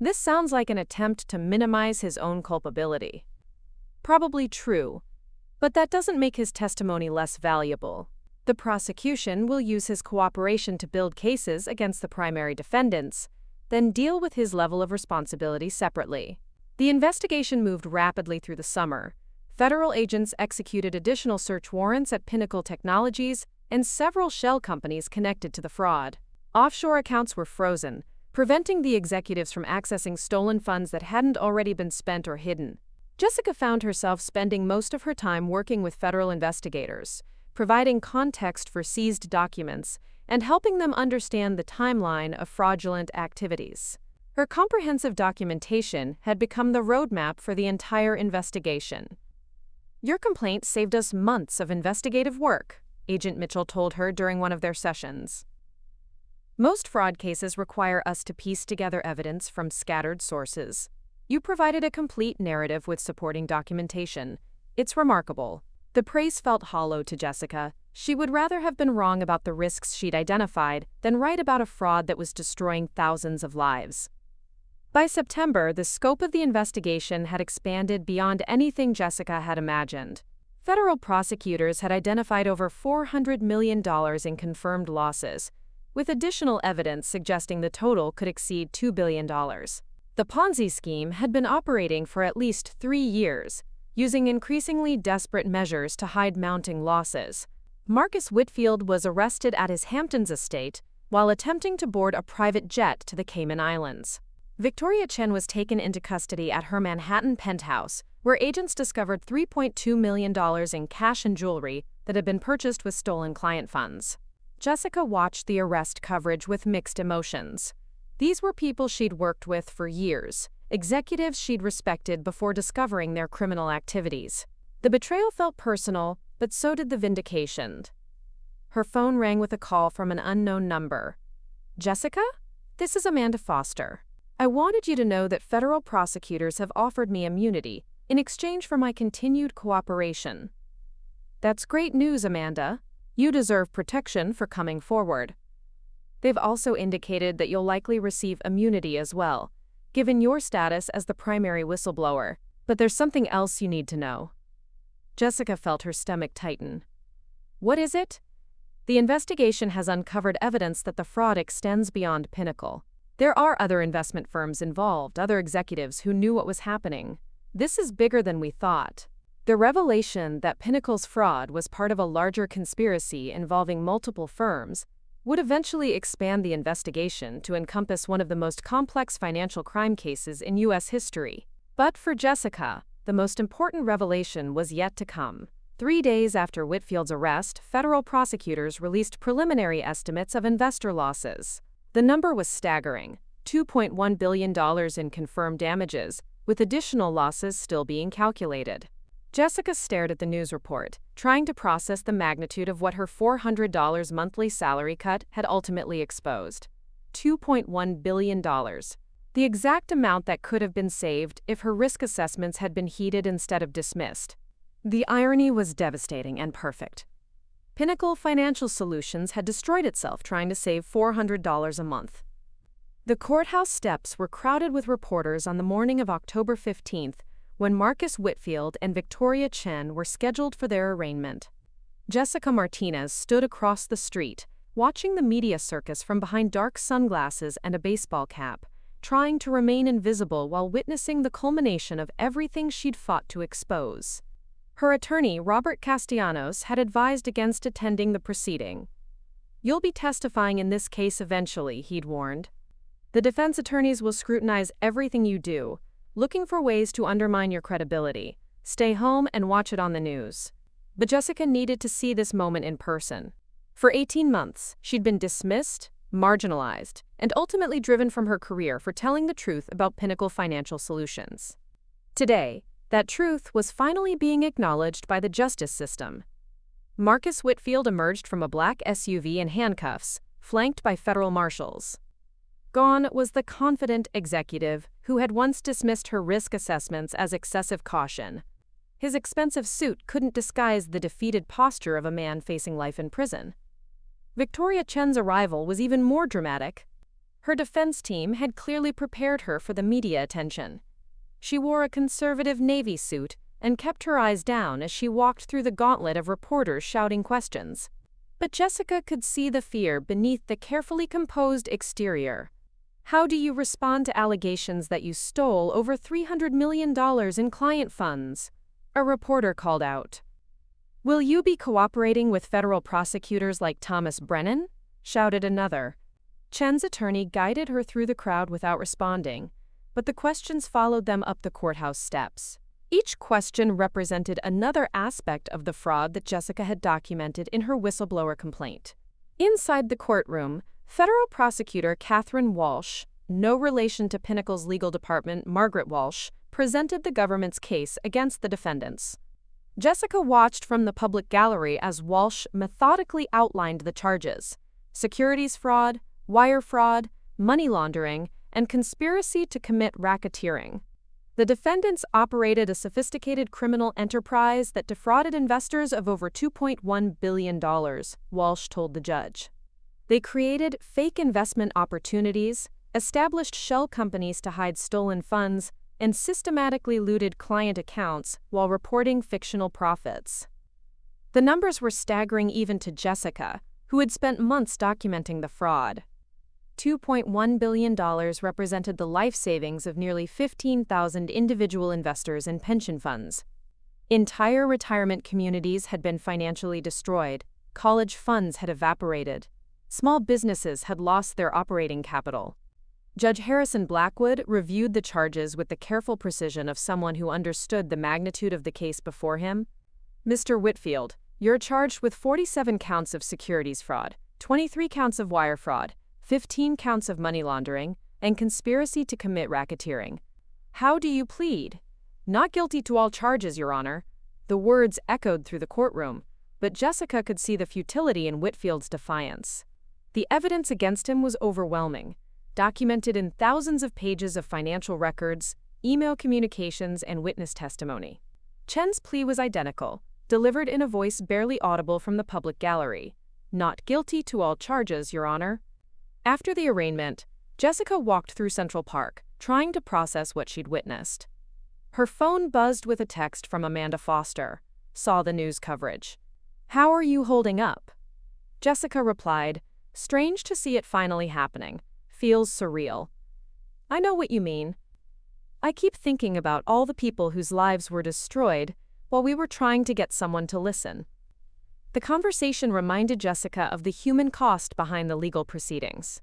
This sounds like an attempt to minimize his own culpability. Probably true, but that doesn't make his testimony less valuable. The prosecution will use his cooperation to build cases against the primary defendants, then deal with his level of responsibility separately. The investigation moved rapidly through the summer. Federal agents executed additional search warrants at Pinnacle Technologies and several shell companies connected to the fraud. Offshore accounts were frozen, preventing the executives from accessing stolen funds that hadn't already been spent or hidden. Jessica found herself spending most of her time working with federal investigators, providing context for seized documents and helping them understand the timeline of fraudulent activities. Her comprehensive documentation had become the roadmap for the entire investigation. Your complaint saved us months of investigative work, Agent Mitchell told her during one of their sessions. Most fraud cases require us to piece together evidence from scattered sources. You provided a complete narrative with supporting documentation. It's remarkable. The praise felt hollow to Jessica. She would rather have been wrong about the risks she'd identified than right about a fraud that was destroying thousands of lives. By September, the scope of the investigation had expanded beyond anything Jessica had imagined. Federal prosecutors had identified over $400 million in confirmed losses, with additional evidence suggesting the total could exceed $2 billion. The Ponzi scheme had been operating for at least 3 years, using increasingly desperate measures to hide mounting losses. Marcus Whitfield was arrested at his Hamptons estate while attempting to board a private jet to the Cayman Islands. Victoria Chen was taken into custody at her Manhattan penthouse, where agents discovered $3.2 million in cash and jewelry that had been purchased with stolen client funds. Jessica watched the arrest coverage with mixed emotions. These were people she'd worked with for years, executives she'd respected before discovering their criminal activities. The betrayal felt personal, but so did the vindication. Her phone rang with a call from an unknown number. "Jessica? This is Amanda Foster. I wanted you to know that federal prosecutors have offered me immunity in exchange for my continued cooperation." "That's great news, Amanda. You deserve protection for coming forward. They've also indicated that you'll likely receive immunity as well, given your status as the primary whistleblower. But there's something else you need to know." Jessica felt her stomach tighten. "What is it?" "The investigation has uncovered evidence that the fraud extends beyond Pinnacle. There are other investment firms involved, other executives who knew what was happening. This is bigger than we thought." The revelation that Pinnacle's fraud was part of a larger conspiracy involving multiple firms would eventually expand the investigation to encompass one of the most complex financial crime cases in U.S. history. But for Jessica, the most important revelation was yet to come. 3 days after Whitfield's arrest, federal prosecutors released preliminary estimates of investor losses. The number was staggering: $2.1 billion in confirmed damages, with additional losses still being calculated. Jessica stared at the news report, trying to process the magnitude of what her $400 monthly salary cut had ultimately exposed. $2.1 billion. The exact amount that could have been saved if her risk assessments had been heeded instead of dismissed. The irony was devastating and perfect. Pinnacle Financial Solutions had destroyed itself trying to save $400 a month. The courthouse steps were crowded with reporters on the morning of October 15th, when Marcus Whitfield and Victoria Chen were scheduled for their arraignment. Jessica Martinez stood across the street, watching the media circus from behind dark sunglasses and a baseball cap, trying to remain invisible while witnessing the culmination of everything she'd fought to expose. Her attorney, Robert Castellanos, had advised against attending the proceeding. "You'll be testifying in this case eventually," he'd warned. "The defense attorneys will scrutinize everything you do, looking for ways to undermine your credibility. Stay home and watch it on the news." But Jessica needed to see this moment in person. For 18 months, she'd been dismissed, marginalized, and ultimately driven from her career for telling the truth about Pinnacle Financial Solutions. Today, that truth was finally being acknowledged by the justice system. Marcus Whitfield emerged from a black SUV in handcuffs, flanked by federal marshals. Gone was the confident executive who had once dismissed her risk assessments as excessive caution. His expensive suit couldn't disguise the defeated posture of a man facing life in prison. Victoria Chen's arrival was even more dramatic. Her defense team had clearly prepared her for the media attention. She wore a conservative navy suit and kept her eyes down as she walked through the gauntlet of reporters shouting questions. But Jessica could see the fear beneath the carefully composed exterior. "How do you respond to allegations that you stole over $300 million in client funds?" a reporter called out. "Will you be cooperating with federal prosecutors like Thomas Brennan?" shouted another. Chen's attorney guided her through the crowd without responding, but the questions followed them up the courthouse steps. Each question represented another aspect of the fraud that Jessica had documented in her whistleblower complaint. Inside the courtroom, federal prosecutor Catherine Walsh, no relation to Pinnacle's legal department Margaret Walsh, presented the government's case against the defendants. Jessica watched from the public gallery as Walsh methodically outlined the charges: securities fraud, wire fraud, money laundering, and conspiracy to commit racketeering. The defendants operated a sophisticated criminal enterprise that defrauded investors of over $2.1 billion, Walsh told the judge. They created fake investment opportunities, established shell companies to hide stolen funds, and systematically looted client accounts while reporting fictional profits. The numbers were staggering even to Jessica, who had spent months documenting the fraud. $2.1 billion represented the life savings of nearly 15,000 individual investors in pension funds. Entire retirement communities had been financially destroyed, college funds had evaporated, small businesses had lost their operating capital. Judge Harrison Blackwood reviewed the charges with the careful precision of someone who understood the magnitude of the case before him. "Mr. Whitfield, you're charged with 47 counts of securities fraud, 23 counts of wire fraud, 15 counts of money laundering, and conspiracy to commit racketeering. How do you plead? Not guilty to all charges, Your Honor. The words echoed through the courtroom, but Jessica could see the futility in Whitfield's defiance. The evidence against him was overwhelming, documented in thousands of pages of financial records, email communications, and witness testimony. Chen's plea was identical, delivered in a voice barely audible from the public gallery. Not guilty to all charges, Your Honor. After the arraignment, Jessica walked through Central Park, trying to process what she'd witnessed. Her phone buzzed with a text from Amanda Foster. Saw the news coverage. "How are you holding up?" Jessica replied, "Strange to see it finally happening. Feels surreal." "I know what you mean. I keep thinking about all the people whose lives were destroyed while we were trying to get someone to listen." The conversation reminded Jessica of the human cost behind the legal proceedings.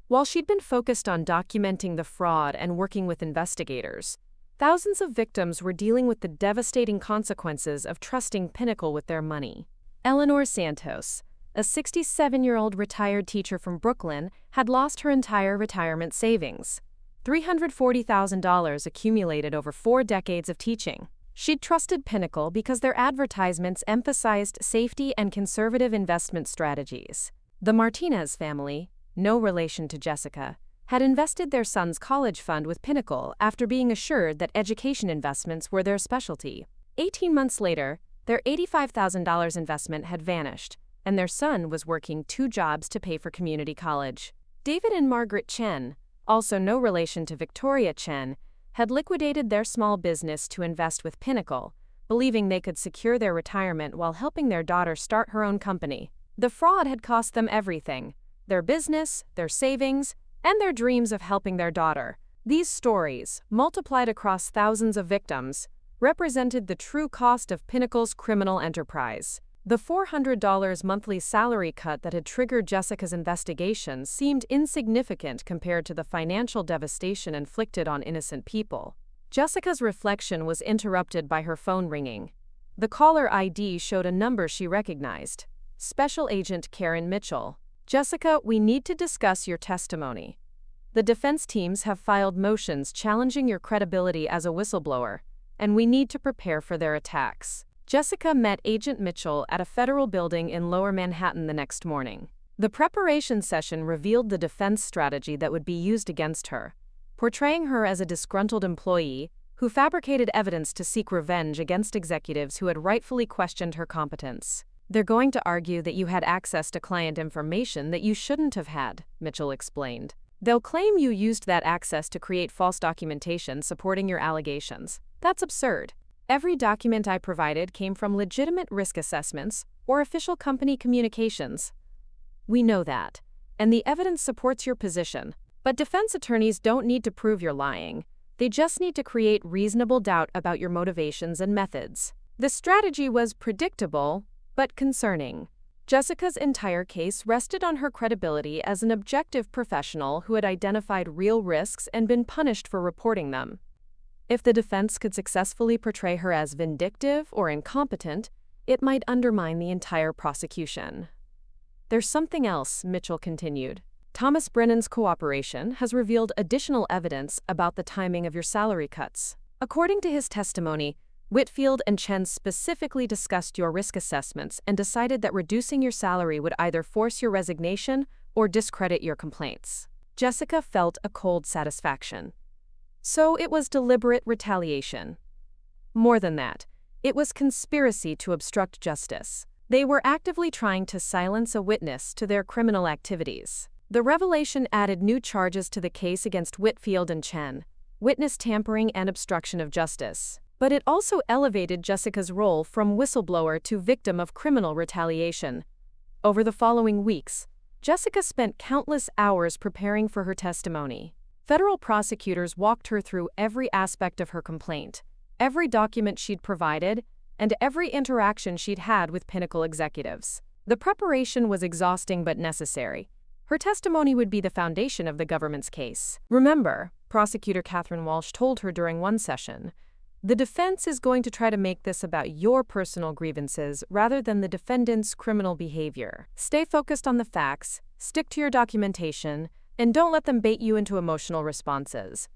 While she'd been focused on documenting the fraud and working with investigators, thousands of victims were dealing with the devastating consequences of trusting Pinnacle with their money. Eleanor Santos, a 67-year-old retired teacher from Brooklyn, had lost her entire retirement savings. $340,000 accumulated over 4 decades of teaching. She'd trusted Pinnacle because their advertisements emphasized safety and conservative investment strategies. The Martinez family, no relation to Jessica, had invested their son's college fund with Pinnacle after being assured that education investments were their specialty. 18 months later, their $85,000 investment had vanished, and their son was working 2 jobs to pay for community college. David and Margaret Chen, also no relation to Victoria Chen, had liquidated their small business to invest with Pinnacle, believing they could secure their retirement while helping their daughter start her own company. The fraud had cost them everything: their business, their savings, and their dreams of helping their daughter. These stories, multiplied across thousands of victims, represented the true cost of Pinnacle's criminal enterprise. The $400 monthly salary cut that had triggered Jessica's investigation seemed insignificant compared to the financial devastation inflicted on innocent people. Jessica's reflection was interrupted by her phone ringing. The caller ID showed a number she recognized: Special Agent Karen Mitchell. "Jessica, we need to discuss your testimony. The defense teams have filed motions challenging your credibility as a whistleblower, and we need to prepare for their attacks." Jessica met Agent Mitchell at a federal building in Lower Manhattan the next morning. The preparation session revealed the defense strategy that would be used against her, portraying her as a disgruntled employee who fabricated evidence to seek revenge against executives who had rightfully questioned her competence. "They're going to argue that you had access to client information that you shouldn't have had," Mitchell explained. "They'll claim you used that access to create false documentation supporting your allegations. That's absurd. Every document I provided came from legitimate risk assessments or official company communications." "We know that, and the evidence supports your position. But defense attorneys don't need to prove you're lying. They just need to create reasonable doubt about your motivations and methods." The strategy was predictable, but concerning. Jessica's entire case rested on her credibility as an objective professional who had identified real risks and been punished for reporting them. If the defense could successfully portray her as vindictive or incompetent, it might undermine the entire prosecution. "There's something else," Mitchell continued. "Thomas Brennan's cooperation has revealed additional evidence about the timing of your salary cuts. According to his testimony, Whitfield and Chen specifically discussed your risk assessments and decided that reducing your salary would either force your resignation or discredit your complaints." Jessica felt a cold satisfaction. So it was deliberate retaliation. More than that, it was conspiracy to obstruct justice. They were actively trying to silence a witness to their criminal activities. The revelation added new charges to the case against Whitfield and Chen: witness tampering and obstruction of justice. But it also elevated Jessica's role from whistleblower to victim of criminal retaliation. Over the following weeks, Jessica spent countless hours preparing for her testimony. Federal prosecutors walked her through every aspect of her complaint, every document she'd provided, and every interaction she'd had with Pinnacle executives. The preparation was exhausting but necessary. Her testimony would be the foundation of the government's case. "Remember," Prosecutor Catherine Walsh told her during one session, The defense is going to try to make this about your personal grievances rather than the defendant's criminal behavior. Stay focused on the facts, stick to your documentation, and don't let them bait you into emotional responses.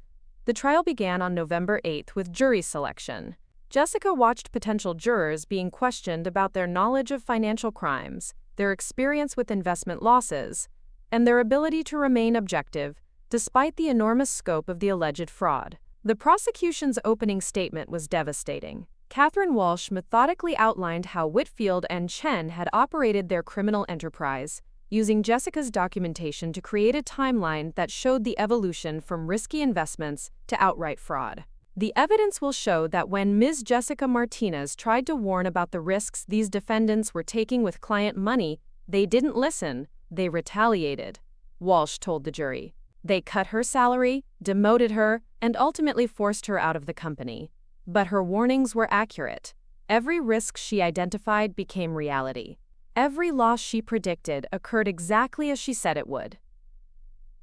The trial began on November 8th with jury selection. Jessica watched potential jurors being questioned about their knowledge of financial crimes, their experience with investment losses, and their ability to remain objective despite the enormous scope of the alleged fraud. The prosecution's opening statement was devastating. Catherine Walsh methodically outlined how Whitfield and Chen had operated their criminal enterprise, using Jessica's documentation to create a timeline that showed the evolution from risky investments to outright fraud. The evidence will show that when Ms. Jessica Martinez tried to warn about the risks these defendants were taking with client money, they didn't listen, they retaliated, Walsh told the jury. They cut her salary, demoted her, and ultimately forced her out of the company. But her warnings were accurate. Every risk she identified became reality. Every loss she predicted occurred exactly as she said it would.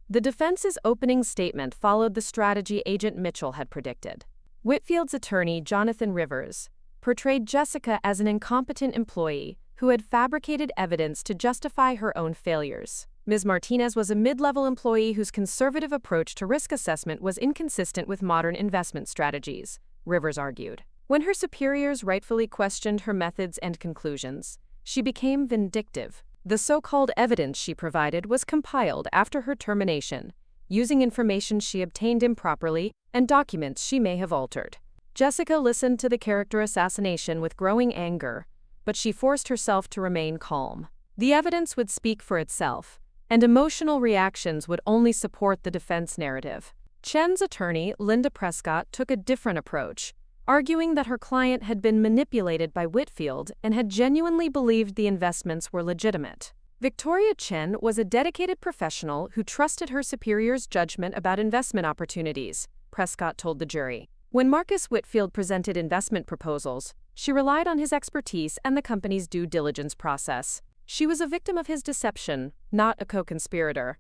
The defense's opening statement followed the strategy Agent Mitchell had predicted. Whitfield's attorney, Jonathan Rivers, portrayed Jessica as an incompetent employee who had fabricated evidence to justify her own failures. Ms. Martinez was a mid-level employee whose conservative approach to risk assessment was inconsistent with modern investment strategies, Rivers argued. When her superiors rightfully questioned her methods and conclusions, she became vindictive. The so-called evidence she provided was compiled after her termination, using information she obtained improperly and documents she may have altered. Jessica listened to the character assassination with growing anger, but she forced herself to remain calm. The evidence would speak for itself, and emotional reactions would only support the defense narrative. Chen's attorney, Linda Prescott, took a different approach, arguing that her client had been manipulated by Whitfield and had genuinely believed the investments were legitimate. Victoria Chen was a dedicated professional who trusted her superior's judgment about investment opportunities, Prescott told the jury. When Marcus Whitfield presented investment proposals, she relied on his expertise and the company's due diligence process. She was a victim of his deception, not a co-conspirator.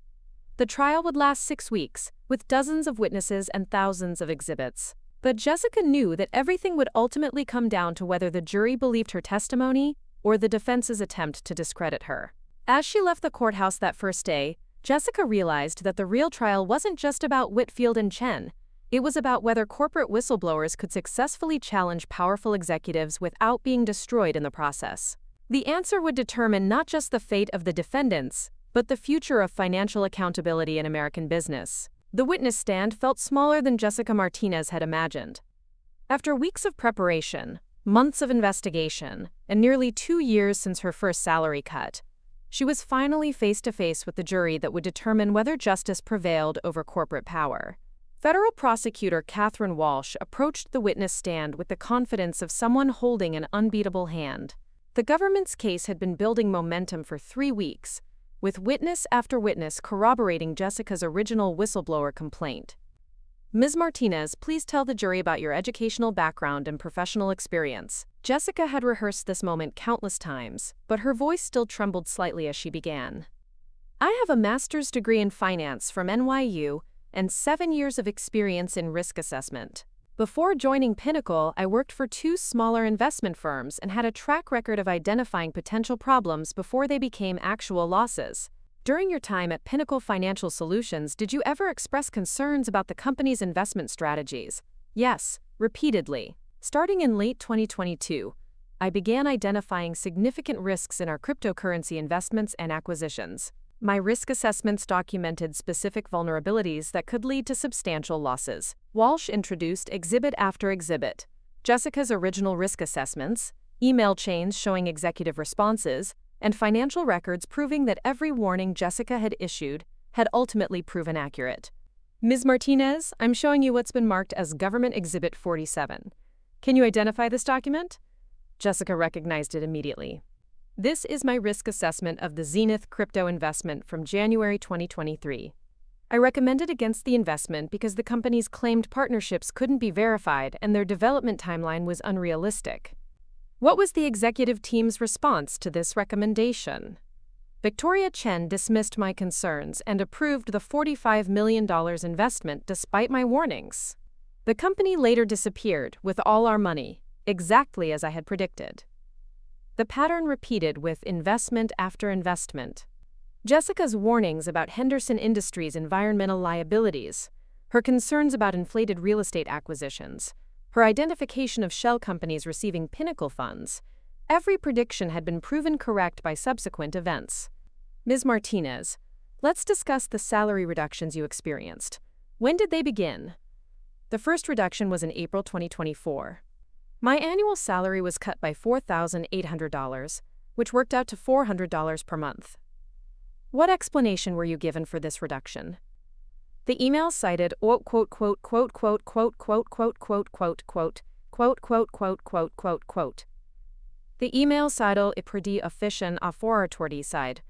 The trial would last 6 weeks, with dozens of witnesses and thousands of exhibits. But Jessica knew that everything would ultimately come down to whether the jury believed her testimony or the defense's attempt to discredit her. As she left the courthouse that first day, Jessica realized that the real trial wasn't just about Whitfield and Chen. It was about whether corporate whistleblowers could successfully challenge powerful executives without being destroyed in the process. The answer would determine not just the fate of the defendants, but the future of financial accountability in American business. The witness stand felt smaller than Jessica Martinez had imagined. After weeks of preparation, months of investigation, and nearly 2 years since her first salary cut, she was finally face-to-face with the jury that would determine whether justice prevailed over corporate power. Federal prosecutor Catherine Walsh approached the witness stand with the confidence of someone holding an unbeatable hand. The government's case had been building momentum for 3 weeks, with witness after witness corroborating Jessica's original whistleblower complaint. Ms. Martinez, please tell the jury about your educational background and professional experience. Jessica had rehearsed this moment countless times, but her voice still trembled slightly as she began. I have a master's degree in finance from NYU and 7 years of experience in risk assessment. Before joining Pinnacle, I worked for 2 smaller investment firms and had a track record of identifying potential problems before they became actual losses. During your time at Pinnacle Financial Solutions, did you ever express concerns about the company's investment strategies? Yes, repeatedly. Starting in late 2022, I began identifying significant risks in our cryptocurrency investments and acquisitions. My risk assessments documented specific vulnerabilities that could lead to substantial losses. Walsh introduced exhibit after exhibit. Jessica's original risk assessments, email chains showing executive responses, and financial records proving that every warning Jessica had issued had ultimately proven accurate. Ms. Martinez, I'm showing you what's been marked as Government Exhibit 47. Can you identify this document? Jessica recognized it immediately. This is my risk assessment of the Zenith crypto investment from January 2023. I recommended against the investment because the company's claimed partnerships couldn't be verified and their development timeline was unrealistic. What was the executive team's response to this recommendation? Victoria Chen dismissed my concerns and approved the $45 million investment despite my warnings. The company later disappeared with all our money, exactly as I had predicted. The pattern repeated with investment after investment. Jessica's warnings about Henderson Industries' environmental liabilities, her concerns about inflated real estate acquisitions, her identification of shell companies receiving Pinnacle funds, every prediction had been proven correct by subsequent events. Ms. Martinez, let's discuss the salary reductions you experienced. When did they begin? The first reduction was in April 2024. My annual salary was cut by $4,800, which worked out to $400 per month. What explanation were you given for this reduction? The email cited quote quote quote quote quote quote quote quote quote quote quote quote quote quote quote quote quote. The email cited a pretty efficient authority side.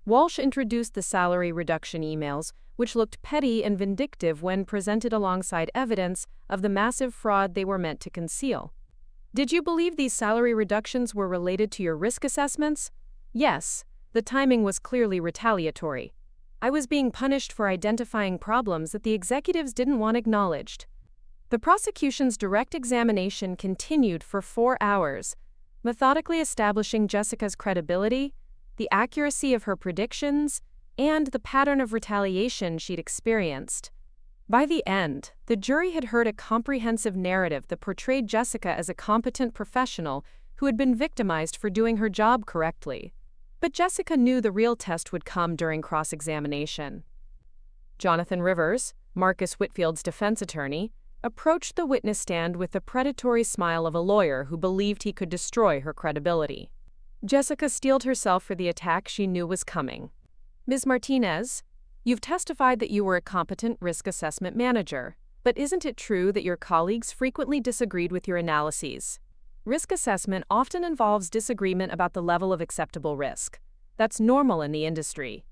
Walsh introduced the salary reduction emails, which looked petty and vindictive when presented alongside evidence of the massive fraud they were meant to conceal. Did you believe these salary reductions were related to your risk assessments? Yes, the timing was clearly retaliatory. I was being punished for identifying problems that the executives didn't want acknowledged. The prosecution's direct examination continued for 4 hours, methodically establishing Jessica's credibility, the accuracy of her predictions, and the pattern of retaliation she'd experienced. By the end, the jury had heard a comprehensive narrative that portrayed Jessica as a competent professional who had been victimized for doing her job correctly. But Jessica knew the real test would come during cross-examination. Jonathan Rivers, Marcus Whitfield's defense attorney, approached the witness stand with the predatory smile of a lawyer who believed he could destroy her credibility. Jessica steeled herself for the attack she knew was coming. Ms. Martinez, you've testified that you were a competent risk assessment manager, but isn't it true that your colleagues frequently disagreed with your analyses? Risk assessment often involves disagreement about the level of acceptable risk. That's normal in the industry.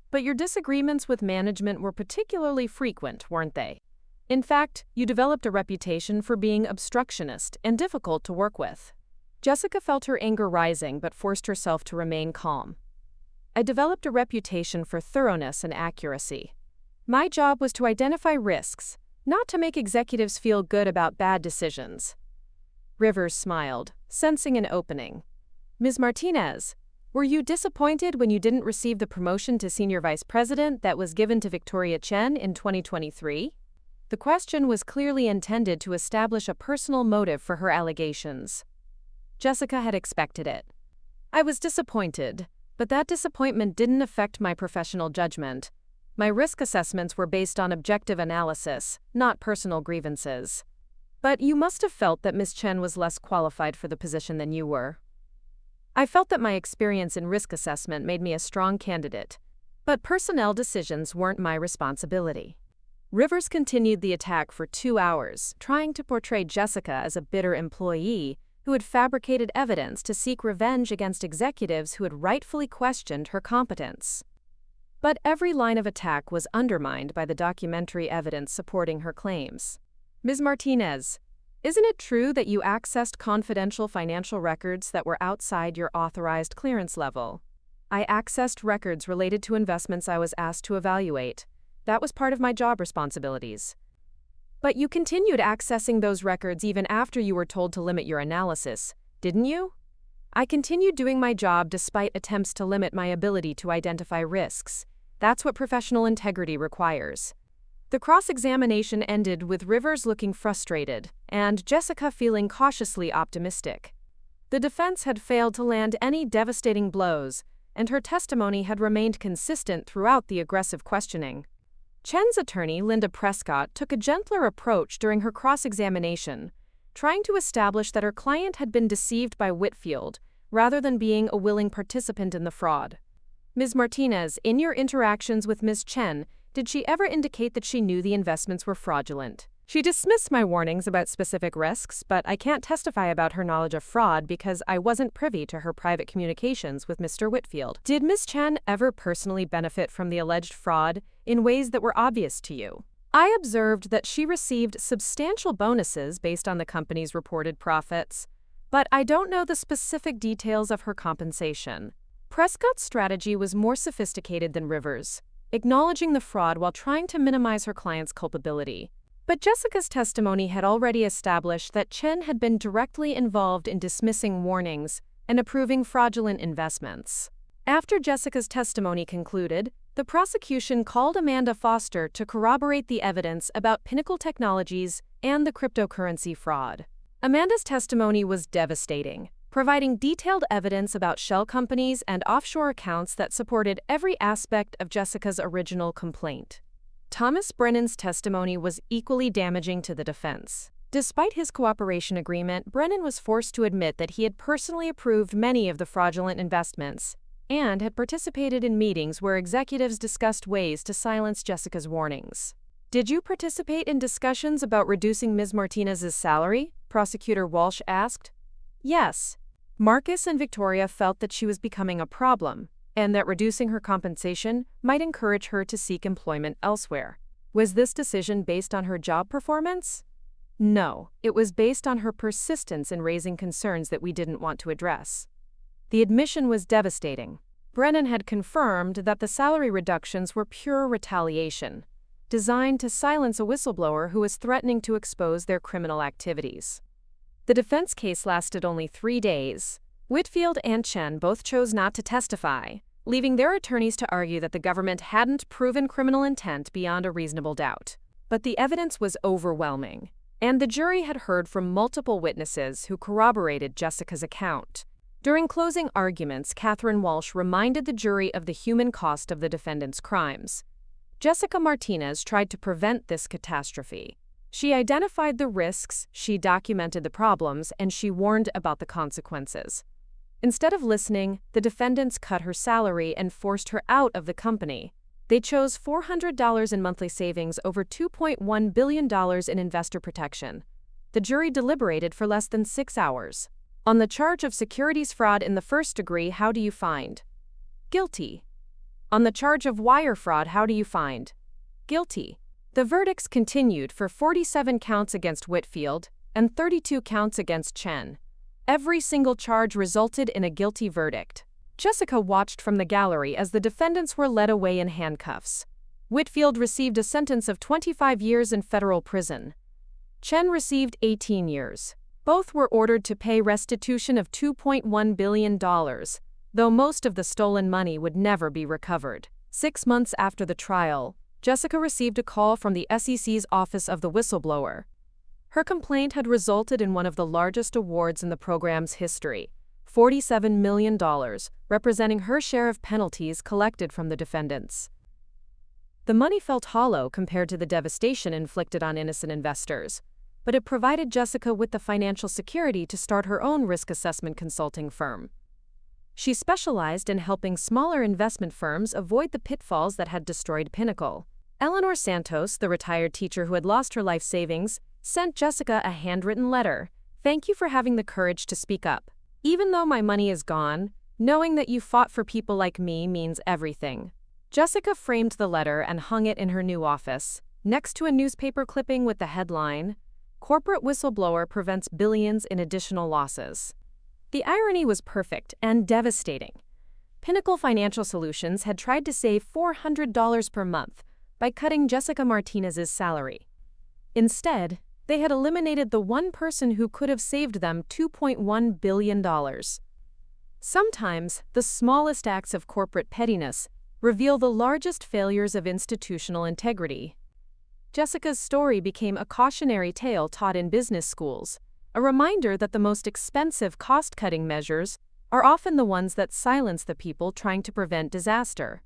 But your disagreements with management were particularly frequent, weren't they? In fact, you developed a reputation for being obstructionist and difficult to work with. Jessica felt her anger rising but forced herself to remain calm. I developed a reputation for thoroughness and accuracy. My job was to identify risks, not to make executives feel good about bad decisions. Rivers smiled, sensing an opening. Ms. Martinez, were you disappointed when you didn't receive the promotion to senior vice president that was given to Victoria Chen in 2023? The question was clearly intended to establish a personal motive for her allegations. Jessica had expected it. I was disappointed, but that disappointment didn't affect my professional judgment. My risk assessments were based on objective analysis, not personal grievances. But you must have felt that Ms. Chen was less qualified for the position than you were. I felt that my experience in risk assessment made me a strong candidate, but personnel decisions weren't my responsibility. Rivers continued the attack for 2 hours, trying to portray Jessica as a bitter employee who had fabricated evidence to seek revenge against executives who had rightfully questioned her competence. But every line of attack was undermined by the documentary evidence supporting her claims. Ms. Martinez, isn't it true that you accessed confidential financial records that were outside your authorized clearance level? I accessed records related to investments I was asked to evaluate. That was part of my job responsibilities. But you continued accessing those records even after you were told to limit your analysis, didn't you? I continued doing my job despite attempts to limit my ability to identify risks. That's what professional integrity requires. The cross-examination ended with Rivers looking frustrated and Jessica feeling cautiously optimistic. The defense had failed to land any devastating blows, and her testimony had remained consistent throughout the aggressive questioning. Chen's attorney, Linda Prescott, took a gentler approach during her cross-examination, trying to establish that her client had been deceived by Whitfield rather than being a willing participant in the fraud. Ms. Martinez, in your interactions with Ms. Chen, did she ever indicate that she knew the investments were fraudulent? She dismissed my warnings about specific risks, but I can't testify about her knowledge of fraud because I wasn't privy to her private communications with Mr. Whitfield. Did Ms. Chen ever personally benefit from the alleged fraud in ways that were obvious to you? I observed that she received substantial bonuses based on the company's reported profits, but I don't know the specific details of her compensation. Prescott's strategy was more sophisticated than Rivers', acknowledging the fraud while trying to minimize her client's culpability. But Jessica's testimony had already established that Chen had been directly involved in dismissing warnings and approving fraudulent investments. After Jessica's testimony concluded, the prosecution called Amanda Foster to corroborate the evidence about Pinnacle Technologies and the cryptocurrency fraud. Amanda's testimony was devastating, providing detailed evidence about shell companies and offshore accounts that supported every aspect of Jessica's original complaint. Thomas Brennan's testimony was equally damaging to the defense. Despite his cooperation agreement, Brennan was forced to admit that he had personally approved many of the fraudulent investments and had participated in meetings where executives discussed ways to silence Jessica's warnings. "Did you participate in discussions about reducing Ms. Martinez's salary?" Prosecutor Walsh asked. "Yes." Marcus and Victoria felt that she was becoming a problem, and that reducing her compensation might encourage her to seek employment elsewhere. Was this decision based on her job performance? No, it was based on her persistence in raising concerns that we didn't want to address. The admission was devastating. Brennan had confirmed that the salary reductions were pure retaliation, designed to silence a whistleblower who was threatening to expose their criminal activities. The defense case lasted only 3 days. Whitfield and Chen both chose not to testify, leaving their attorneys to argue that the government hadn't proven criminal intent beyond a reasonable doubt. But the evidence was overwhelming, and the jury had heard from multiple witnesses who corroborated Jessica's account. During closing arguments, Catherine Walsh reminded the jury of the human cost of the defendant's crimes. Jessica Martinez tried to prevent this catastrophe. She identified the risks, she documented the problems, and she warned about the consequences. Instead of listening, the defendants cut her salary and forced her out of the company. They chose $400 in monthly savings over $2.1 billion in investor protection. The jury deliberated for less than 6 hours. On the charge of securities fraud in the first degree, how do you find? Guilty. On the charge of wire fraud, how do you find? Guilty. The verdicts continued for 47 counts against Whitfield and 32 counts against Chen. Every single charge resulted in a guilty verdict. Jessica watched from the gallery as the defendants were led away in handcuffs. Whitfield received a sentence of 25 years in federal prison. Chen received 18 years. Both were ordered to pay restitution of $2.1 billion, though most of the stolen money would never be recovered. 6 months after the trial, Jessica received a call from the SEC's Office of the Whistleblower. Her complaint had resulted in one of the largest awards in the program's history, $47 million, representing her share of penalties collected from the defendants. The money felt hollow compared to the devastation inflicted on innocent investors, but it provided Jessica with the financial security to start her own risk assessment consulting firm. She specialized in helping smaller investment firms avoid the pitfalls that had destroyed Pinnacle. Eleanor Santos, the retired teacher who had lost her life savings, sent Jessica a handwritten letter. "Thank you for having the courage to speak up. Even though my money is gone, knowing that you fought for people like me means everything." Jessica framed the letter and hung it in her new office, next to a newspaper clipping with the headline, "Corporate Whistleblower Prevents Billions in Additional Losses." The irony was perfect and devastating. Pinnacle Financial Solutions had tried to save $400 per month by cutting Jessica Martinez's salary. Instead, they had eliminated the one person who could have saved them $2.1 billion. Sometimes, the smallest acts of corporate pettiness reveal the largest failures of institutional integrity. Jessica's story became a cautionary tale taught in business schools, a reminder that the most expensive cost-cutting measures are often the ones that silence the people trying to prevent disaster.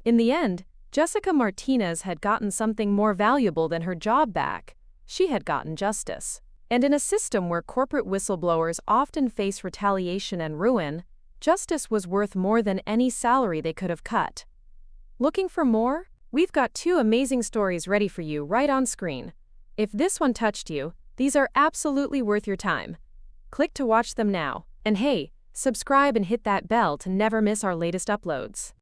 In the end, Jessica Martinez had gotten something more valuable than her job back. She had gotten justice. And in a system where corporate whistleblowers often face retaliation and ruin, justice was worth more than any salary they could have cut. Looking for more? We've got 2 amazing stories ready for you right on screen. If this one touched you, these are absolutely worth your time. Click to watch them now. And hey, subscribe and hit that bell to never miss our latest uploads.